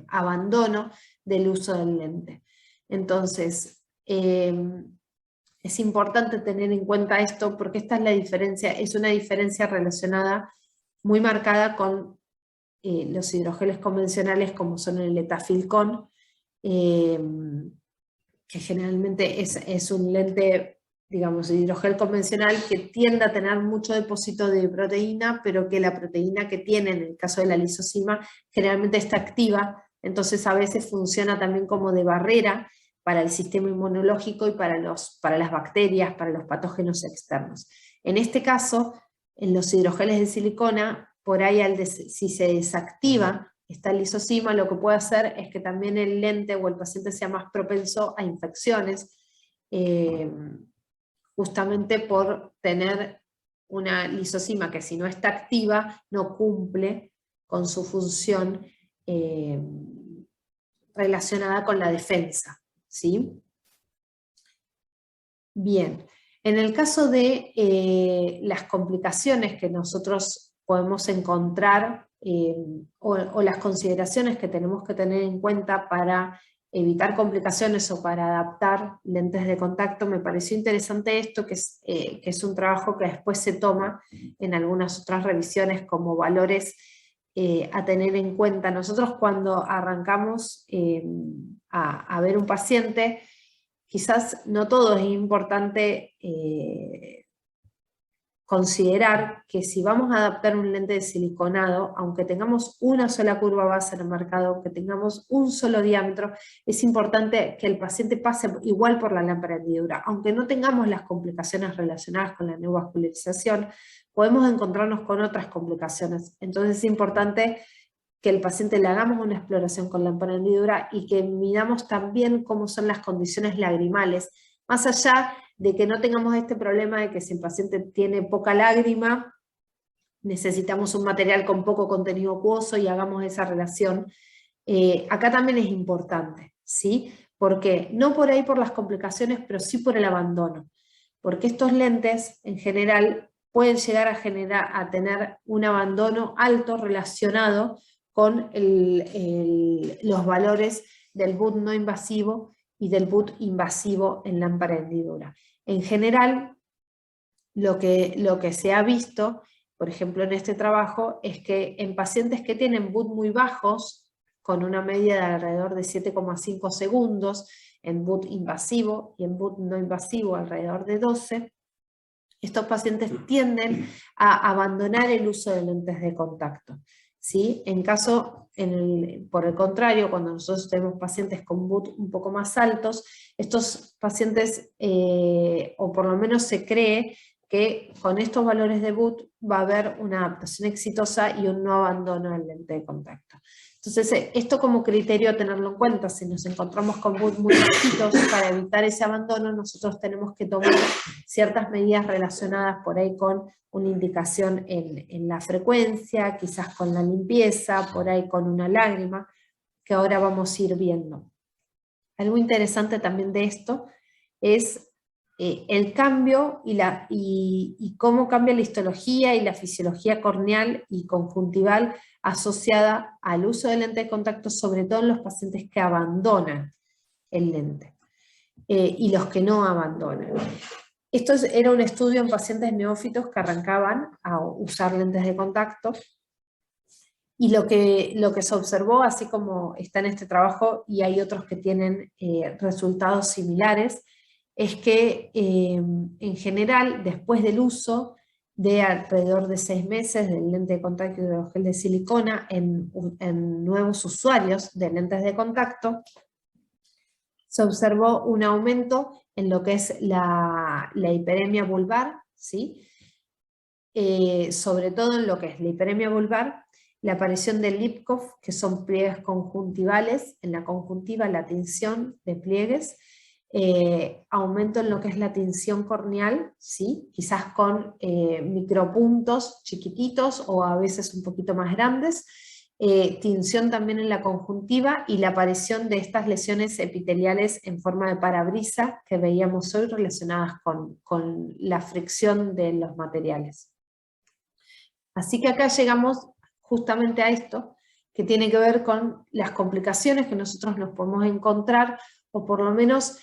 abandono del uso del lente. Entonces, es importante tener en cuenta esto porque esta es la diferencia, es una diferencia relacionada muy marcada con los hidrogeles convencionales como son el Etafilcon, que generalmente es un lente, digamos, de hidrogel convencional que tiende a tener mucho depósito de proteína, pero que la proteína que tiene, en el caso de la lisosima, generalmente está activa, entonces a veces funciona también como de barrera para el sistema inmunológico y para las bacterias, para los patógenos externos. En este caso, en los hidrogeles de silicona, por ahí si se desactiva esta lisosima, lo que puede hacer es que también el lente o el paciente sea más propenso a infecciones, justamente por tener una lisosima que si no está activa no cumple con su función relacionada con la defensa, ¿sí? Bien, en el caso de las complicaciones que nosotros podemos encontrar o las consideraciones que tenemos que tener en cuenta para evitar complicaciones o para adaptar lentes de contacto, me pareció interesante esto, que es un trabajo que después se toma en algunas otras revisiones como valores a tener en cuenta. Nosotros cuando arrancamos a ver un paciente, quizás no todo es importante considerar que si vamos a adaptar un lente de siliconado, aunque tengamos una sola curva base en el mercado, aunque tengamos un solo diámetro, es importante que el paciente pase igual por la lámpara hendidura. Aunque no tengamos las complicaciones relacionadas con la neovascularización, podemos encontrarnos con otras complicaciones. Entonces es importante que el paciente le hagamos una exploración con lámpara hendidura y que midamos también cómo son las condiciones lagrimales, más allá de que no tengamos este problema de que si el paciente tiene poca lágrima, necesitamos un material con poco contenido acuoso y hagamos esa relación. Acá también es importante, ¿sí? Porque no por ahí por las complicaciones, pero sí por el abandono. Porque estos lentes, en general, pueden llegar a tener un abandono alto relacionado con los valores del BUT no invasivo y del BUT invasivo en lámpara hendidura. En general, lo que se ha visto, por ejemplo en este trabajo, es que en pacientes que tienen BUT muy bajos, con una media de alrededor de 7,5 segundos, en BUT invasivo y en BUT no invasivo alrededor de 12, estos pacientes tienden a abandonar el uso de lentes de contacto, ¿sí? Por el contrario, cuando nosotros tenemos pacientes con BUT un poco más altos, estos pacientes, o por lo menos se cree que con estos valores de BUT va a haber una adaptación exitosa y un no abandono del lente de contacto. Entonces, esto como criterio a tenerlo en cuenta, si nos encontramos con BUT muy bajitos, para evitar ese abandono, nosotros tenemos que tomar ciertas medidas relacionadas por ahí con una indicación en la frecuencia, quizás con la limpieza, por ahí con una lágrima, que ahora vamos a ir viendo. Algo interesante también de esto es el cambio y cómo cambia la histología y la fisiología corneal y conjuntival asociada al uso del lente de contacto, sobre todo en los pacientes que abandonan el lente y los que no abandonan. Esto era un estudio en pacientes neófitos que arrancaban a usar lentes de contacto, y lo que se observó, así como está en este trabajo, y hay otros que tienen resultados similares, es que en general, después del uso, de alrededor de 6 meses del lente de contacto hidrogel de silicona en nuevos usuarios de lentes de contacto, se observó un aumento en lo que es la hiperemia vulvar, ¿sí? Sobre todo en lo que es la hiperemia vulvar, la aparición del Lipkoff, que son pliegues conjuntivales, en la conjuntiva la tinción de pliegues, aumento en lo que es la tinción corneal, ¿sí? Quizás con micropuntos chiquititos o a veces un poquito más grandes, tinción también en la conjuntiva y la aparición de estas lesiones epiteliales en forma de parabrisa que veíamos hoy relacionadas con la fricción de los materiales. Así que acá llegamos justamente a esto, que tiene que ver con las complicaciones que nosotros nos podemos encontrar, o por lo menos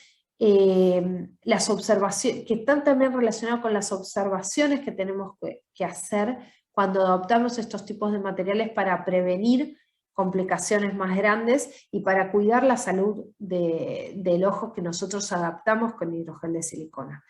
las observaciones, que están también relacionadas con las observaciones que tenemos que hacer cuando adoptamos estos tipos de materiales para prevenir complicaciones más grandes y para cuidar la salud del ojo que nosotros adaptamos con hidrogel de silicona.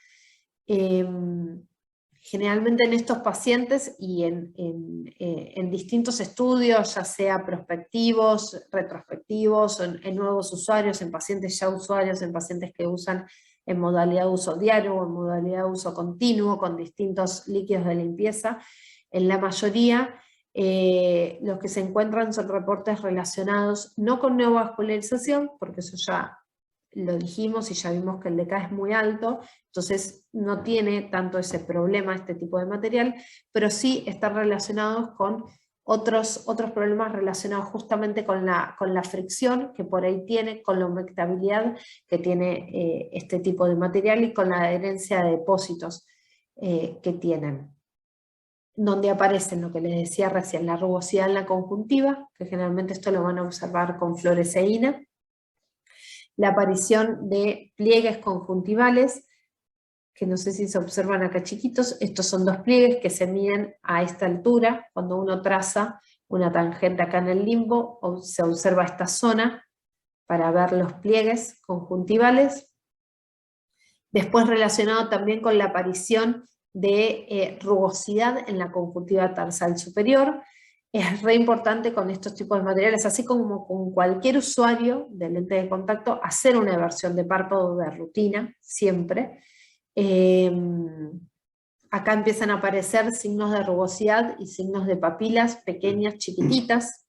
Generalmente en estos pacientes y en distintos estudios, ya sea prospectivos, retrospectivos, en nuevos usuarios, en pacientes ya usuarios, en pacientes que usan en modalidad de uso diario o en modalidad de uso continuo con distintos líquidos de limpieza, en la mayoría los que se encuentran son reportes relacionados no con neovascularización, porque eso ya lo dijimos y ya vimos que el DK es muy alto, entonces no tiene tanto ese problema este tipo de material, pero sí están relacionados con otros problemas relacionados justamente con la fricción que por ahí tiene, con la humectabilidad que tiene este tipo de material y con la adherencia de depósitos que tienen. Donde aparecen lo que les decía recién, la rugosidad en la conjuntiva, que generalmente esto lo van a observar con fluoresceína, la aparición de pliegues conjuntivales, que no sé si se observan acá chiquitos, estos son dos pliegues que se miden a esta altura, cuando uno traza una tangente acá en el limbo, se observa esta zona para ver los pliegues conjuntivales. Después relacionado también con la aparición de rugosidad en la conjuntiva tarsal superior. Es re importante con estos tipos de materiales, así como con cualquier usuario de lente de contacto, hacer una eversión de párpado de rutina, siempre. Acá empiezan a aparecer signos de rugosidad y signos de papilas pequeñas, chiquititas.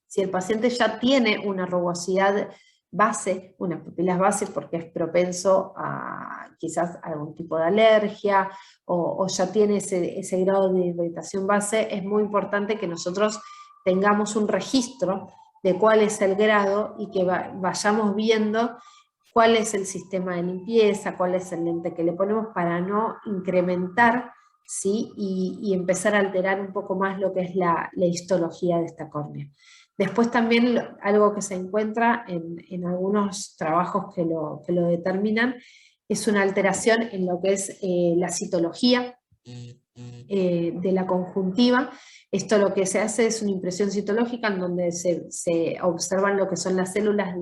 Si el paciente ya tiene una rugosidad base, unas papilas base porque es propenso a quizás algún tipo de alergia o ya tiene ese grado de irritación base, es muy importante que nosotros tengamos un registro de cuál es el grado y que vayamos viendo cuál es el sistema de limpieza, cuál es el lente que le ponemos para no incrementar, ¿sí? y empezar a alterar un poco más lo que es la histología de esta córnea. Después también algo que se encuentra en algunos trabajos que lo determinan es una alteración en lo que es la citología de la conjuntiva. Esto lo que se hace es una impresión citológica en donde se observan lo que son las células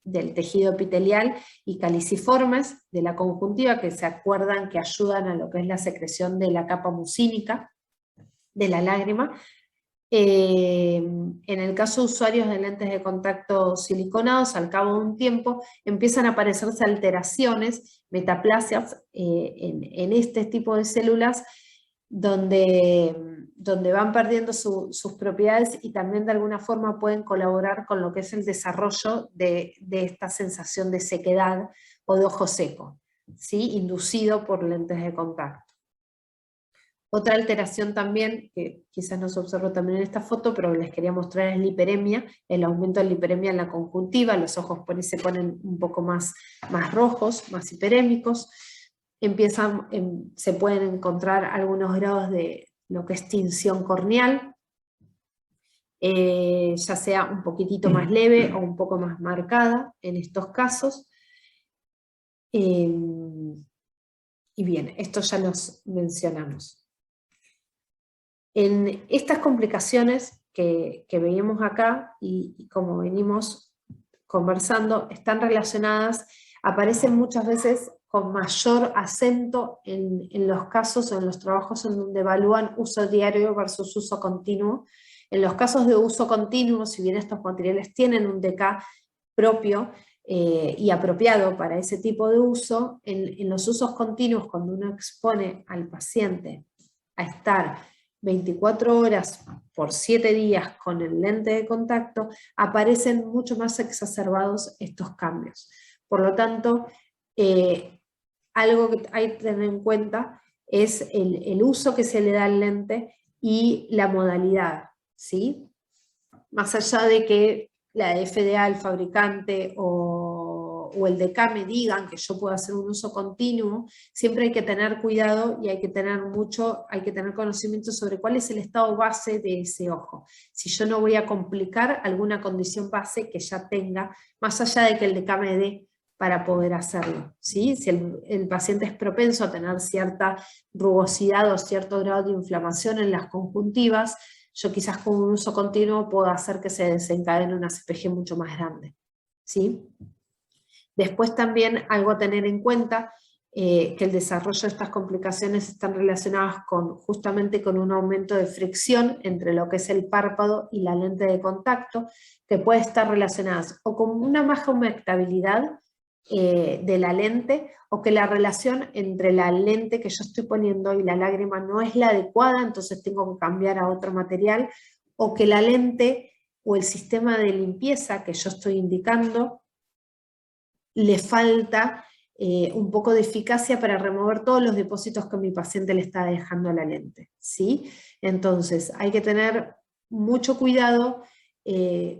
del tejido epitelial y caliciformes de la conjuntiva, que se acuerdan que ayudan a lo que es la secreción de la capa mucínica de la lágrima. En el caso de usuarios de lentes de contacto siliconados, al cabo de un tiempo empiezan a aparecerse alteraciones, metaplasias en este tipo de células donde van perdiendo sus propiedades y también de alguna forma pueden colaborar con lo que es el desarrollo de esta sensación de sequedad o de ojo seco, ¿sí? Inducido por lentes de contacto. Otra alteración también, que quizás no se observa también en esta foto, pero les quería mostrar, es la hiperemia, el aumento de la hiperemia en la conjuntiva, los ojos por ahí se ponen un poco más rojos, más hiperémicos, se pueden encontrar algunos grados de lo que es tinción corneal, ya sea un poquitito más leve o un poco más marcada en estos casos. Y bien, esto ya los mencionamos. En estas complicaciones que veíamos acá y como venimos conversando, están relacionadas, aparecen muchas veces con mayor acento en los casos o en los trabajos en donde evalúan uso diario versus uso continuo. En los casos de uso continuo, si bien estos materiales tienen un DK propio y apropiado para ese tipo de uso, en los usos continuos, cuando uno expone al paciente a estar 24 horas por 7 días con el lente de contacto, aparecen mucho más exacerbados estos cambios. Por lo tanto, algo que hay que tener en cuenta es el uso que se le da al lente y la modalidad, ¿sí? Más allá de que la FDA, el fabricante o el DK me digan que yo puedo hacer un uso continuo, siempre hay que tener cuidado y hay que tener conocimiento sobre cuál es el estado base de ese ojo. Si yo no voy a complicar alguna condición base que ya tenga, más allá de que el DK me dé para poder hacerlo, ¿sí? Si el paciente es propenso a tener cierta rugosidad o cierto grado de inflamación en las conjuntivas, yo quizás con un uso continuo puedo hacer que se desencadene una CPG mucho más grande, ¿sí? Después también algo a tener en cuenta, que el desarrollo de estas complicaciones están relacionadas justamente con un aumento de fricción entre lo que es el párpado y la lente de contacto, que puede estar relacionadas o con una baja humectabilidad de la lente, o que la relación entre la lente que yo estoy poniendo y la lágrima no es la adecuada, entonces tengo que cambiar a otro material, o que la lente o el sistema de limpieza que yo estoy indicando le falta un poco de eficacia para remover todos los depósitos que mi paciente le está dejando a la lente, ¿sí? Entonces hay que tener mucho cuidado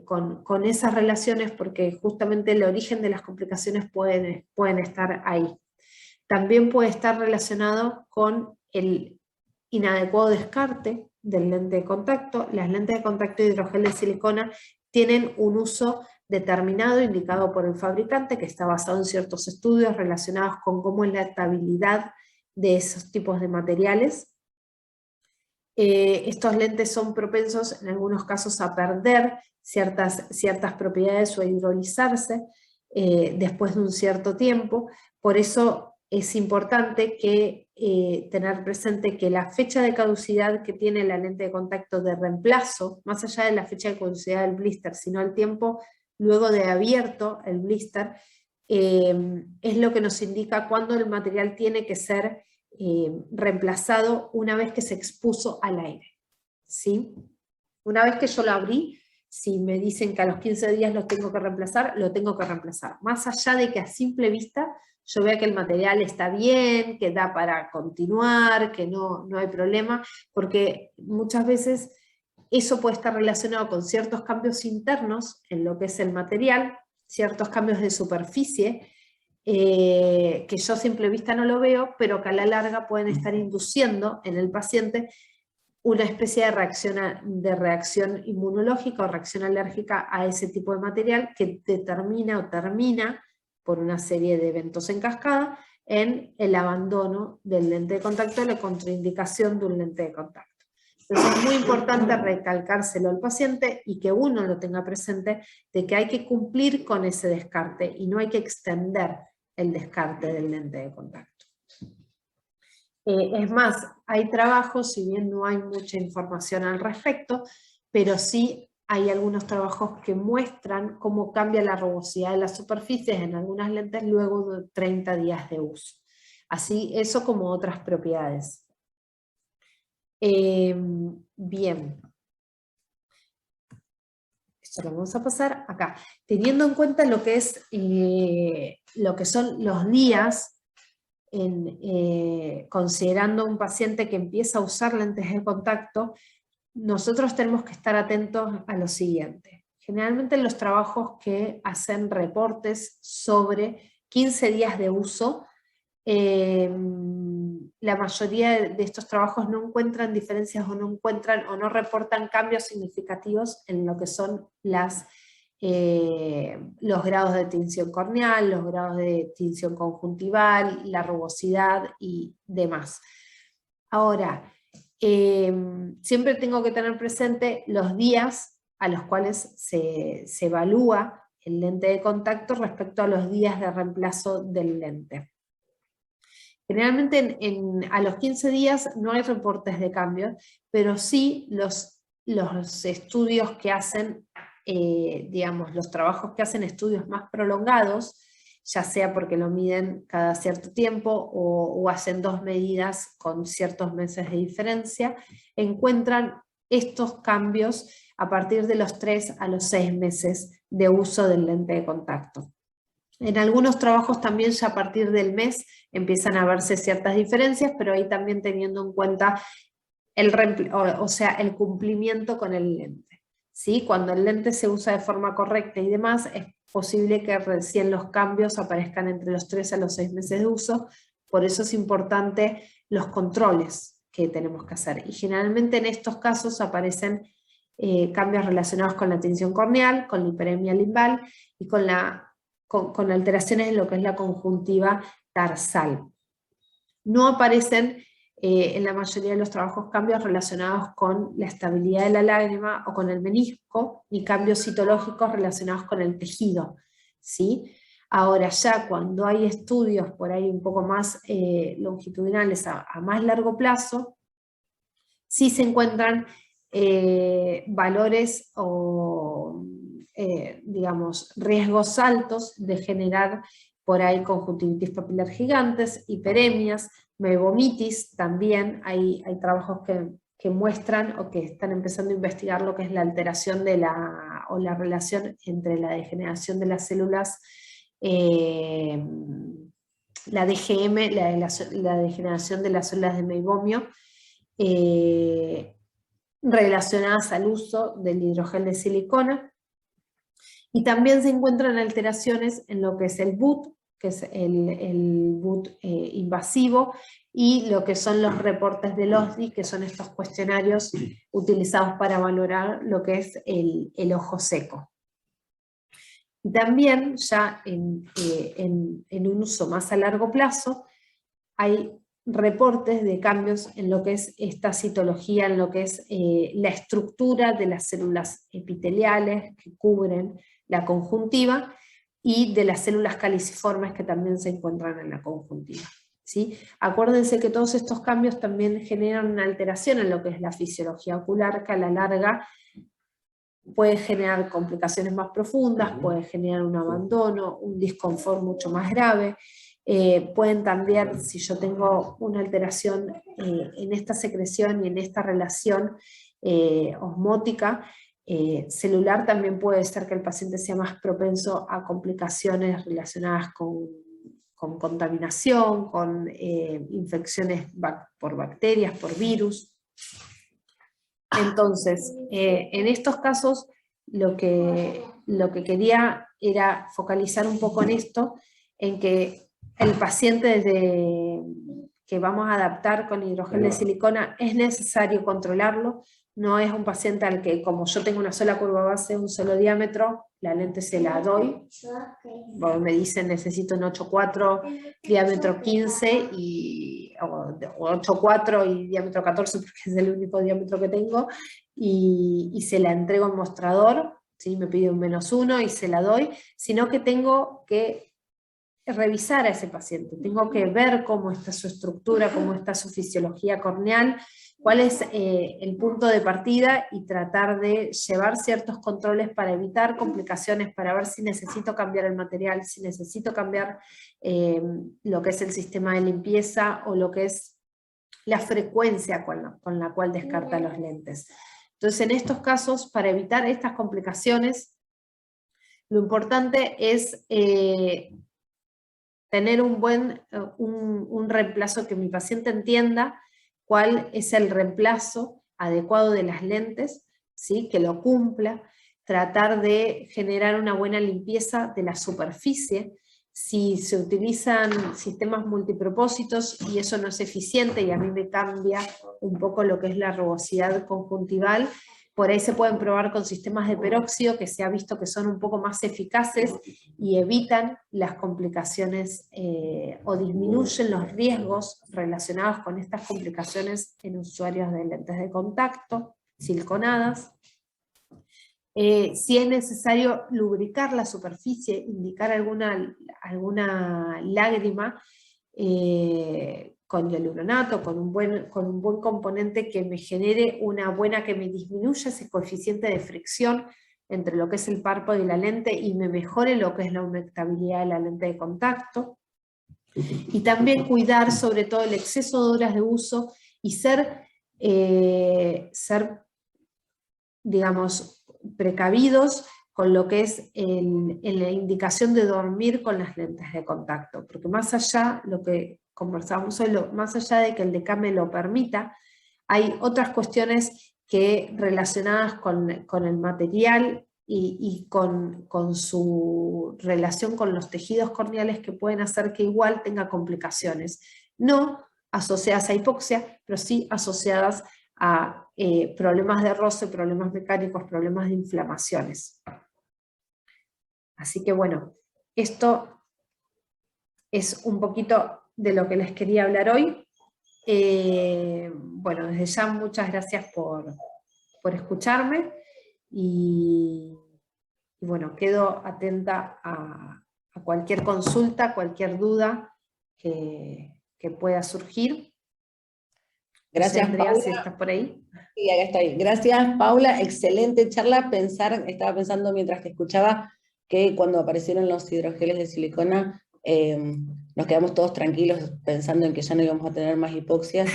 con esas relaciones, porque justamente el origen de las complicaciones pueden estar ahí. También puede estar relacionado con el inadecuado descarte del lente de contacto. Las lentes de contacto de hidrogel de silicona tienen un uso determinado, indicado por el fabricante, que está basado en ciertos estudios relacionados con cómo es la estabilidad de esos tipos de materiales. Estos lentes son propensos en algunos casos a perder ciertas propiedades o a hidrolizarse después de un cierto tiempo. Por eso es importante tener presente que la fecha de caducidad que tiene la lente de contacto de reemplazo, más allá de la fecha de caducidad del blister, sino el tiempo luego de abierto el blister, es lo que nos indica cuándo el material tiene que ser reemplazado una vez que se expuso al aire, ¿sí? Una vez que yo lo abrí, si me dicen que a los 15 días lo tengo que reemplazar, lo tengo que reemplazar. Más allá de que a simple vista yo vea que el material está bien, que da para continuar, que no hay problema, porque muchas veces eso puede estar relacionado con ciertos cambios internos en lo que es el material, ciertos cambios de superficie, que yo a simple vista no lo veo, pero que a la larga pueden estar induciendo en el paciente una especie de reacción inmunológica o reacción alérgica a ese tipo de material, que determina o termina, por una serie de eventos en cascada, en el abandono del lente de contacto, la contraindicación de un lente de contacto. Entonces es muy importante recalcárselo al paciente y que uno lo tenga presente, de que hay que cumplir con ese descarte y no hay que extender el descarte del lente de contacto. Es más, hay trabajos, si bien no hay mucha información al respecto, pero sí hay algunos trabajos que muestran cómo cambia la rugosidad de las superficies en algunas lentes luego de 30 días de uso. Así, eso como otras propiedades. Bien. Esto lo vamos a pasar acá. Teniendo en cuenta lo que son los días, considerando un paciente que empieza a usar lentes de contacto, nosotros tenemos que estar atentos a lo siguiente. Generalmente los trabajos que hacen reportes sobre 15 días de uso, la mayoría de estos trabajos no encuentran diferencias o no reportan cambios significativos en lo que son los grados de tinción corneal, los grados de tinción conjuntival, la rugosidad y demás. Ahora, siempre tengo que tener presente los días a los cuales se evalúa el lente de contacto respecto a los días de reemplazo del lente. Generalmente a los 15 días no hay reportes de cambio, pero sí los estudios que hacen, digamos, los trabajos que hacen estudios más prolongados, ya sea porque lo miden cada cierto tiempo o hacen 2 medidas con ciertos meses de diferencia, encuentran estos cambios a partir de los 3 a los 6 meses de uso del lente de contacto. En algunos trabajos también ya a partir del mes empiezan a verse ciertas diferencias, pero ahí también teniendo en cuenta el cumplimiento con el lente. ¿Sí? Cuando el lente se usa de forma correcta y demás, es posible que recién los cambios aparezcan entre los 3 a los 6 meses de uso, por eso es importante los controles que tenemos que hacer. Y generalmente en estos casos aparecen cambios relacionados con la tinción corneal, con la hiperemia limbal y con alteraciones en lo que es la conjuntiva tarsal. No aparecen en la mayoría de los trabajos cambios relacionados con la estabilidad de la lágrima o con el menisco, ni cambios citológicos relacionados con el tejido, ¿sí? Ahora ya cuando hay estudios por ahí un poco más longitudinales a más largo plazo, sí se encuentran valores o digamos, riesgos altos de generar por ahí conjuntivitis papilar gigantes, hiperemias, mebomitis también. Hay trabajos que muestran o que están empezando a investigar lo que es la alteración o la relación entre la degeneración de las células, la DGM, la degeneración de las células de mebomio, relacionadas al uso del hidrogel de silicona. Y también se encuentran alteraciones en lo que es el BUT, que es el BUT invasivo, y lo que son los reportes del OSDI, que son estos cuestionarios utilizados para valorar lo que es el ojo seco. Y también, ya en un uso más a largo plazo, hay reportes de cambios en lo que es esta citología, en lo que es la estructura de las células epiteliales que cubren la conjuntiva y de las células caliciformes que también se encuentran en la conjuntiva. ¿Sí? Acuérdense que todos estos cambios también generan una alteración en lo que es la fisiología ocular, que a la larga puede generar complicaciones más profundas, puede generar un abandono, un disconfort mucho más grave. Pueden también, si yo tengo una alteración en esta secreción y en esta relación osmótica, celular, también puede ser que el paciente sea más propenso a complicaciones relacionadas con contaminación, con infecciones por bacterias, por virus. Entonces, en estos casos, lo que quería era focalizar un poco en esto, en que el paciente que vamos a adaptar con hidrogel de silicona es necesario controlarlo. No es un paciente al que, como yo tengo una sola curva base, un solo diámetro, la lente se la doy. Bueno, me dicen necesito un 8.4, diámetro 15, o 8.4 y diámetro 14, porque es el único diámetro que tengo, y se la entrego en mostrador, ¿sí? Me pide un -1 y se la doy, sino que tengo que revisar a ese paciente, tengo que ver cómo está su estructura, cómo está su fisiología corneal, cuál es el punto de partida y tratar de llevar ciertos controles para evitar complicaciones, para ver si necesito cambiar el material, si necesito cambiar lo que es el sistema de limpieza o lo que es la frecuencia con la cual descarta los lentes. Entonces, en estos casos, para evitar estas complicaciones, lo importante es tener un reemplazo, que mi paciente entienda cuál es el reemplazo adecuado de las lentes, ¿sí? Que lo cumpla, tratar de generar una buena limpieza de la superficie. Si se utilizan sistemas multipropósitos y eso no es eficiente y a mí me cambia un poco lo que es la rugosidad conjuntival, por ahí se pueden probar con sistemas de peróxido que se ha visto que son un poco más eficaces y evitan las complicaciones o disminuyen los riesgos relacionados con estas complicaciones en usuarios de lentes de contacto, siliconadas. Si es necesario lubricar la superficie, indicar alguna lágrima, con hialuronato, con un buen componente que me genere que me disminuya ese coeficiente de fricción entre lo que es el párpado y la lente y me mejore lo que es la humectabilidad de la lente de contacto. Y también cuidar sobre todo el exceso de horas de uso y ser digamos, precavidos con lo que es en la indicación de dormir con las lentes de contacto, porque más allá, lo que conversábamos hoy, más allá de que el DECA me lo permita, hay otras cuestiones que relacionadas con el material y con su relación con los tejidos corneales que pueden hacer que igual tenga complicaciones, no asociadas a hipoxia, pero sí asociadas a problemas de roce, problemas mecánicos, problemas de inflamaciones. Así que bueno, esto es un poquito de lo que les quería hablar hoy. Bueno, desde ya muchas gracias por escucharme y bueno, quedo atenta a cualquier consulta, cualquier duda que pueda surgir. Gracias, Andrea, Paula. si estás por ahí. Sí, acá estoy. Gracias, Paula. Excelente charla. Estaba pensando mientras te escuchaba que cuando aparecieron los hidrogeles de silicona, nos quedamos todos tranquilos pensando en que ya no íbamos a tener más hipoxias,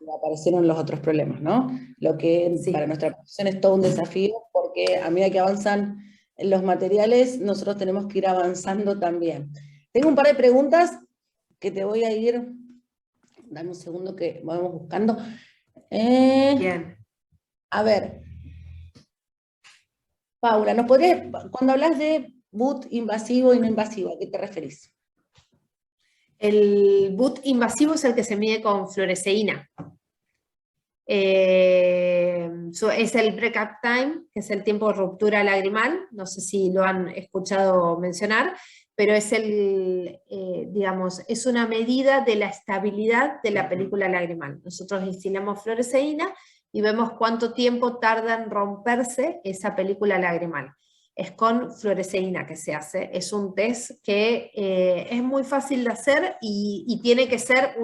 y aparecieron los otros problemas, ¿no? Lo que Sí. para nuestra profesión es todo un desafío, porque a medida que avanzan los materiales, nosotros tenemos que ir avanzando también. Tengo un par de preguntas que te voy a ir, dame un segundo que vamos buscando. Bien. A ver, Paula, ¿nos podrías, cuando hablas de boot invasivo y no invasivo, ¿a qué te referís? El boot invasivo es el que se mide con fluoresceína. Es el break-up time, que es el tiempo de ruptura lagrimal, no sé si lo han escuchado mencionar, pero es digamos, es una medida de la estabilidad de la película lagrimal. Nosotros instilamos fluoresceína y vemos cuánto tiempo tarda en romperse esa película lagrimal. Es con fluoresceína que se hace, es un test que es muy fácil de hacer y tiene que ser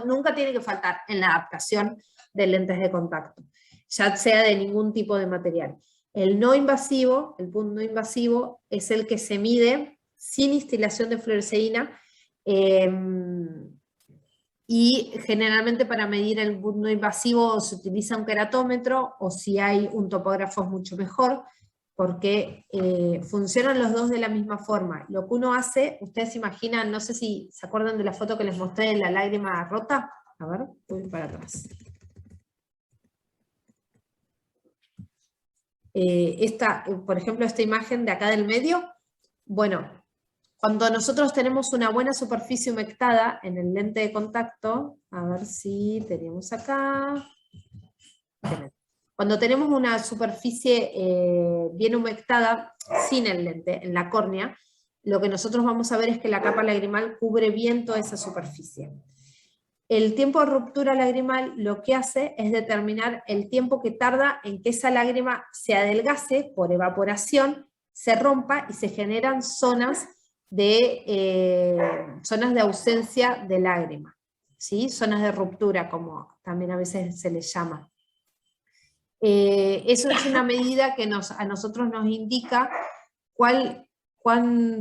nunca tiene que faltar en la adaptación de lentes de contacto, ya sea de ningún tipo de material. El no invasivo, el boot no invasivo, es el que se mide sin instilación de fluoresceína, y generalmente para medir el boot no invasivo se utiliza un queratómetro, o si hay un topógrafo es mucho mejor, porque funcionan los dos de la misma forma. Lo que uno hace, ustedes imaginan, no sé si se acuerdan de la foto que les mostré de la lágrima rota, a ver, voy para atrás. Por ejemplo, esta imagen de acá del medio, bueno, cuando nosotros tenemos una buena superficie humectada en el lente de contacto, a ver si tenemos acá, cuando tenemos una superficie bien humectada sin el lente, en la córnea, lo que nosotros vamos a ver es que la capa lagrimal cubre bien toda esa superficie. El tiempo de ruptura lagrimal lo que hace es determinar el tiempo que tarda en que esa lágrima se adelgace por evaporación, se rompa y se generan zonas de ausencia de lágrima, ¿sí? Zonas de ruptura, como también a veces se les llama. Eso es una medida que a nosotros nos indica cuán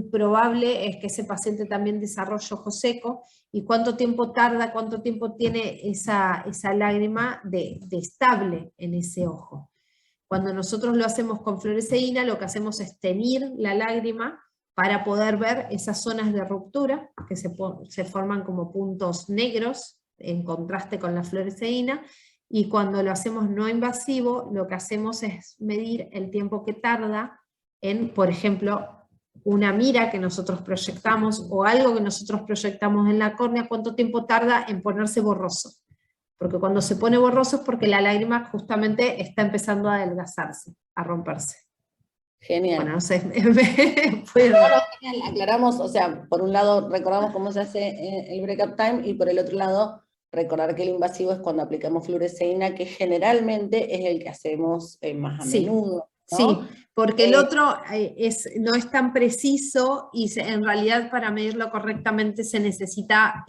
probable es que ese paciente también desarrolle ojo seco y cuánto tiempo tarda, cuánto tiempo tiene esa lágrima de estable en ese ojo. Cuando nosotros lo hacemos con fluoresceína, lo que hacemos es teñir la lágrima para poder ver esas zonas de ruptura, que se forman como puntos negros en contraste con la fluoresceína, y cuando lo hacemos no invasivo, lo que hacemos es medir el tiempo que tarda en, por ejemplo, una mira que nosotros proyectamos o algo que nosotros proyectamos en la córnea, cuánto tiempo tarda en ponerse borroso. Porque cuando se pone borroso es porque la lágrima justamente está empezando a adelgazarse, a romperse. Genial. Bueno, no sé. Genial, aclaramos, o sea, por un lado recordamos cómo se hace el break-up time y por el otro lado recordar que el invasivo es cuando aplicamos fluoresceína, que generalmente es el que hacemos más a menudo. Sí, ¿no? porque el otro no es tan preciso y en realidad para medirlo correctamente se necesita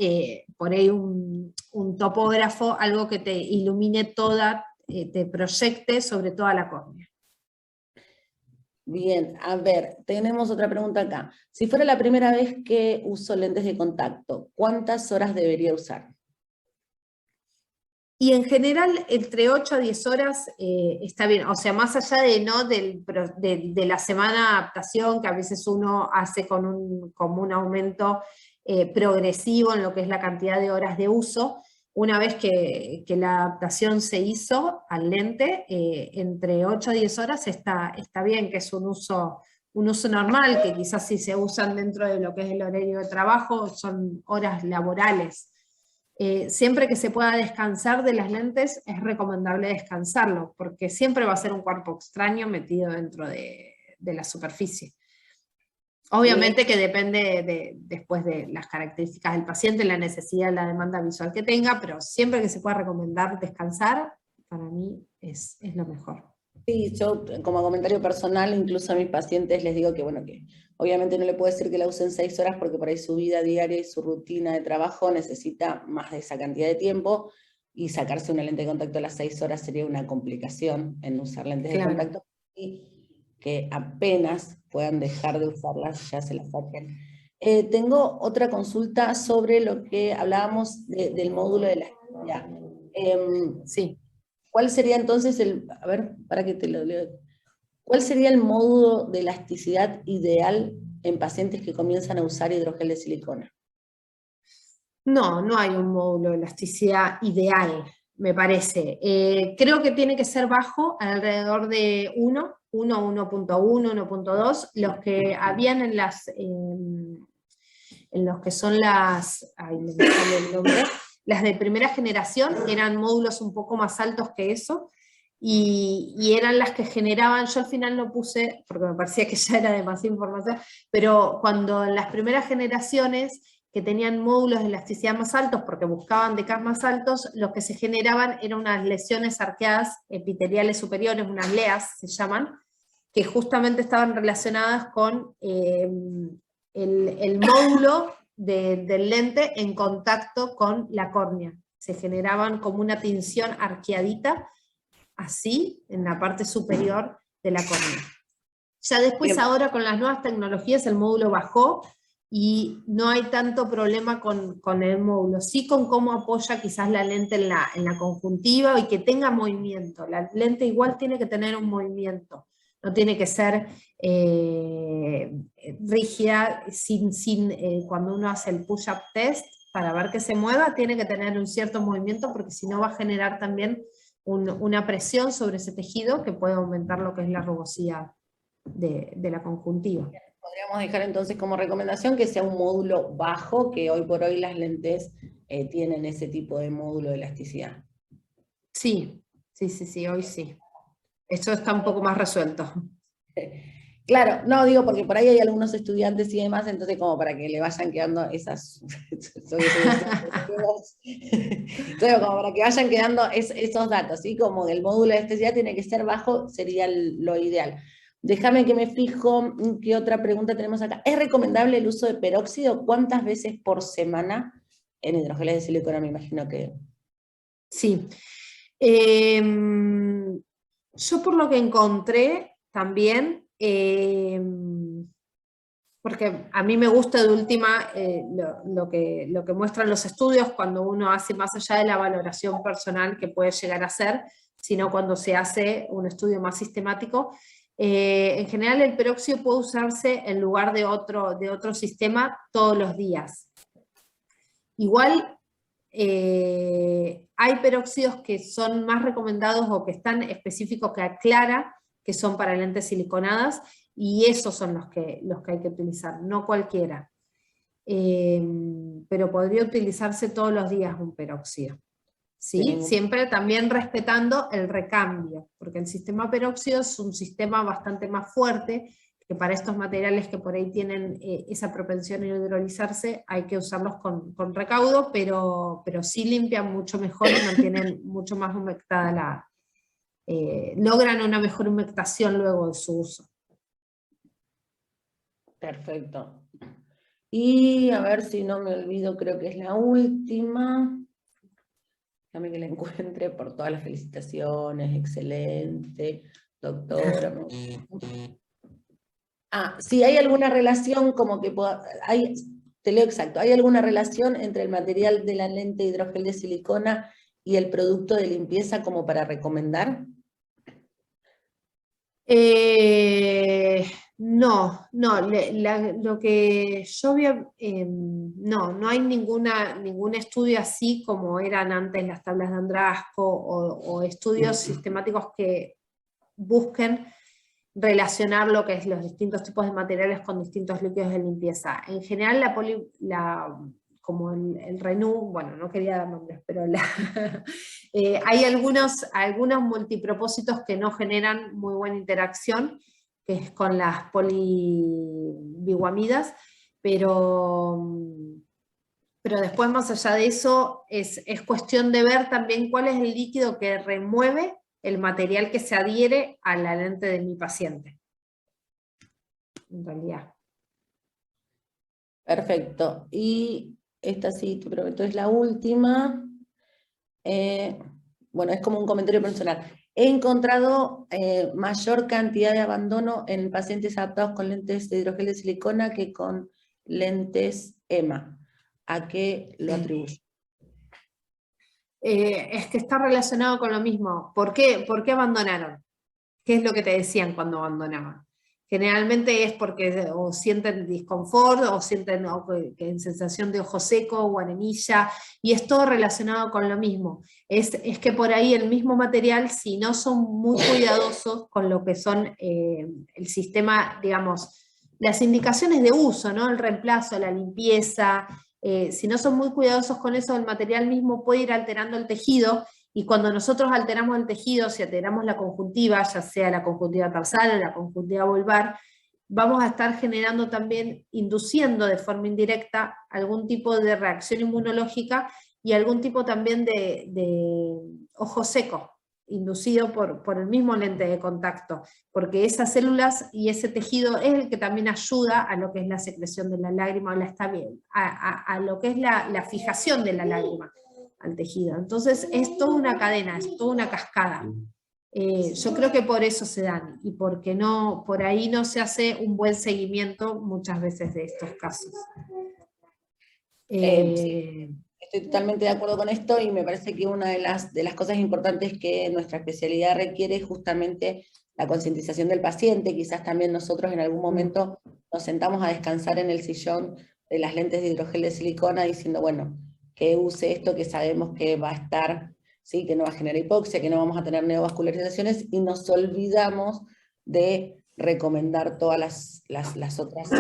por ahí un topógrafo, algo que te ilumine toda, te proyecte sobre toda la córnea. Bien, a ver, tenemos otra pregunta acá. Si fuera la primera vez que uso lentes de contacto, ¿cuántas horas debería usar? Y en general, entre 8 a 10 horas está bien. O sea, más allá de, ¿no? de la semana de adaptación, que a veces uno hace como un aumento progresivo en lo que es la cantidad de horas de uso, una vez que la adaptación se hizo al lente, entre 8 a 10 horas está bien, que es un uso normal, que quizás si se usan dentro de lo que es el horario de trabajo, son horas laborales. Siempre que se pueda descansar de las lentes, es recomendable descansarlo, porque siempre va a ser un cuerpo extraño metido dentro de la superficie. Obviamente que depende después de las características del paciente, la necesidad, la demanda visual que tenga, pero siempre que se pueda recomendar descansar, para mí es lo mejor. Sí, yo como comentario personal, incluso a mis pacientes les digo que, bueno, que obviamente no le puedo decir que la usen 6 horas porque por ahí su vida diaria y su rutina de trabajo necesita más de esa cantidad de tiempo, y sacarse una lente de contacto a las 6 horas sería una complicación en usar lentes de contacto, y que apenas puedan dejar de usarlas, ya se las saquen. Tengo otra consulta sobre lo que hablábamos del módulo de elasticidad. Sí. ¿Cuál sería entonces a ver, para que te lo leo. ¿Cuál sería el módulo de elasticidad ideal en pacientes que comienzan a usar hidrogel de silicona? No hay un módulo de elasticidad ideal, me parece. Creo que tiene que ser bajo, alrededor de 1.1, 1.2, los que habían en los que son ay, me sale el nombre, las de primera generación eran módulos un poco más altos que eso, y eran las que generaban, yo al final no puse, porque me parecía que ya era demasiada información, pero cuando en las primeras generaciones que tenían módulos de elasticidad más altos, porque buscaban de CAS más altos, lo que se generaban eran unas lesiones arqueadas epiteliales superiores, unas LEAs se llaman, que justamente estaban relacionadas con el módulo del lente en contacto con la córnea. Se generaban como una tinción arqueadita, así, en la parte superior de la córnea. Ya después, ahora con las nuevas tecnologías, el módulo bajó y no hay tanto problema con el módulo, sí con cómo apoya quizás la lente en la conjuntiva y que tenga movimiento. La lente igual tiene que tener un movimiento, no tiene que ser rígida, cuando uno hace el push-up test, para ver que se mueva, tiene que tener un cierto movimiento, porque si no va a generar también una presión sobre ese tejido que puede aumentar lo que es la rugosidad de la conjuntiva. Podríamos dejar entonces como recomendación que sea un módulo bajo, que hoy por hoy las lentes tienen ese tipo de módulo de elasticidad. Sí, hoy sí. Eso está un poco más resuelto. Claro, no digo porque por ahí hay algunos estudiantes y demás, entonces como para que le vayan quedando esas, entonces como para que vayan quedando esos datos, ¿sí? Como el módulo de elasticidad tiene que ser bajo, sería lo ideal. Déjame que me fijo qué otra pregunta tenemos acá. ¿Es recomendable el uso de peróxido? ¿Cuántas veces por semana en hidrogeles de silicona? Me imagino que... Sí. Yo por lo que encontré también, porque a mí me gusta de última lo que muestran los estudios cuando uno hace más allá de la valoración personal que puede llegar a ser, sino cuando se hace un estudio más sistemático. En general el peróxido puede usarse en lugar de otro sistema todos los días. Igual hay peróxidos que son más recomendados o que están específicos que aclara que son para lentes siliconadas, y esos son los que hay que utilizar, no cualquiera. Pero podría utilizarse todos los días un peróxido. ¿Sí? Siempre también respetando el recambio, porque el sistema peróxido es un sistema bastante más fuerte, que para estos materiales que por ahí tienen esa propensión a hidrolizarse, hay que usarlos con recaudo, pero sí limpian mucho mejor y mantienen mucho más humectada logran una mejor humectación luego de su uso. Perfecto. Y a ver si no me olvido, creo que es la última. Déjame que la encuentre por todas las felicitaciones, excelente, doctora. Si hay alguna relación, como que te leo exacto, ¿hay alguna relación entre el material de la lente hidrogel de silicona y el producto de limpieza como para recomendar? No, lo que yo vi, no hay ningún estudio así como eran antes las tablas de Andrasco o estudios sistemáticos que busquen relacionar lo que es los distintos tipos de materiales con distintos líquidos de limpieza. En general como el Renew, bueno, no quería dar nombres, pero hay algunos multipropósitos que no generan muy buena interacción, que es con las polibiguamidas, pero después, más allá de eso, es cuestión de ver también cuál es el líquido que remueve el material que se adhiere a la lente de mi paciente, en realidad. Perfecto. Y esta sí, te prometo, es la última. Bueno, es como un comentario personal. He encontrado mayor cantidad de abandono en pacientes adaptados con lentes de hidrogel de silicona que con lentes EMA. ¿A qué lo atribuyo? Es que está relacionado con lo mismo. ¿Por qué abandonaron? ¿Qué es lo que te decían cuando abandonaban? Generalmente es porque o sienten disconfort, o sienten que sensación de ojo seco o anemilla, y es todo relacionado con lo mismo. Es que por ahí el mismo material, si no son muy cuidadosos con lo que son el sistema, digamos, las indicaciones de uso, ¿no? El reemplazo, la limpieza, si no son muy cuidadosos con eso, el material mismo puede ir alterando el tejido, y cuando nosotros alteramos el tejido, si alteramos la conjuntiva, ya sea la conjuntiva tarsal o la conjuntiva vulvar, vamos a estar generando también, induciendo de forma indirecta algún tipo de reacción inmunológica y algún tipo también de ojo seco, inducido por el mismo lente de contacto, porque esas células y ese tejido es el que también ayuda a lo que es la secreción de la lágrima, a lo que es la fijación de la lágrima al tejido. Entonces es toda una cadena, es toda una cascada. Yo creo que por eso se dan, y porque por ahí no se hace un buen seguimiento muchas veces de estos casos. Sí, estoy totalmente de acuerdo con esto, y me parece que una de las cosas importantes que nuestra especialidad requiere es justamente la concientización del paciente. Quizás también nosotros en algún momento nos sentamos a descansar en el sillón de las lentes de hidrogel de silicona diciendo, bueno, que use esto que sabemos que va a estar, ¿sí? Que no va a generar hipoxia, que no vamos a tener neovascularizaciones, y nos olvidamos de recomendar todas las otras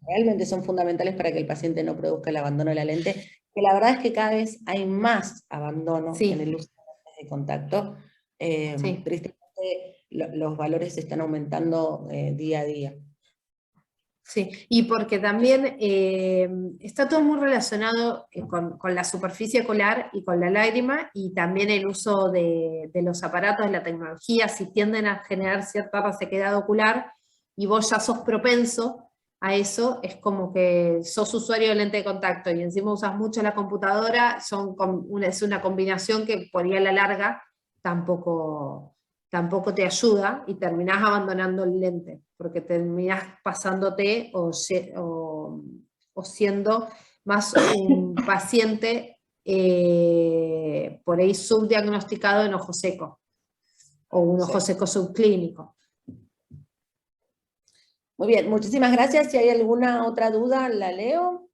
realmente son fundamentales para que el paciente no produzca el abandono de la lente, que la verdad es que cada vez hay más abandono en el uso de lentes de contacto. Sí. Tristemente los valores están aumentando día a día. Sí, y porque también está todo muy relacionado con la superficie ocular y con la lágrima, y también el uso de los aparatos, de la tecnología, si tienden a generar cierta resequedad ocular y vos ya sos propenso a eso, es como que sos usuario de lente de contacto y encima usas mucho la computadora, es una combinación que por ahí a la larga tampoco te ayuda, y terminás abandonando el lente, porque terminás pasándote o siendo más un paciente por ahí subdiagnosticado en ojo seco, o un ojo seco subclínico. Muy bien, muchísimas gracias. Si hay alguna otra duda, la leo.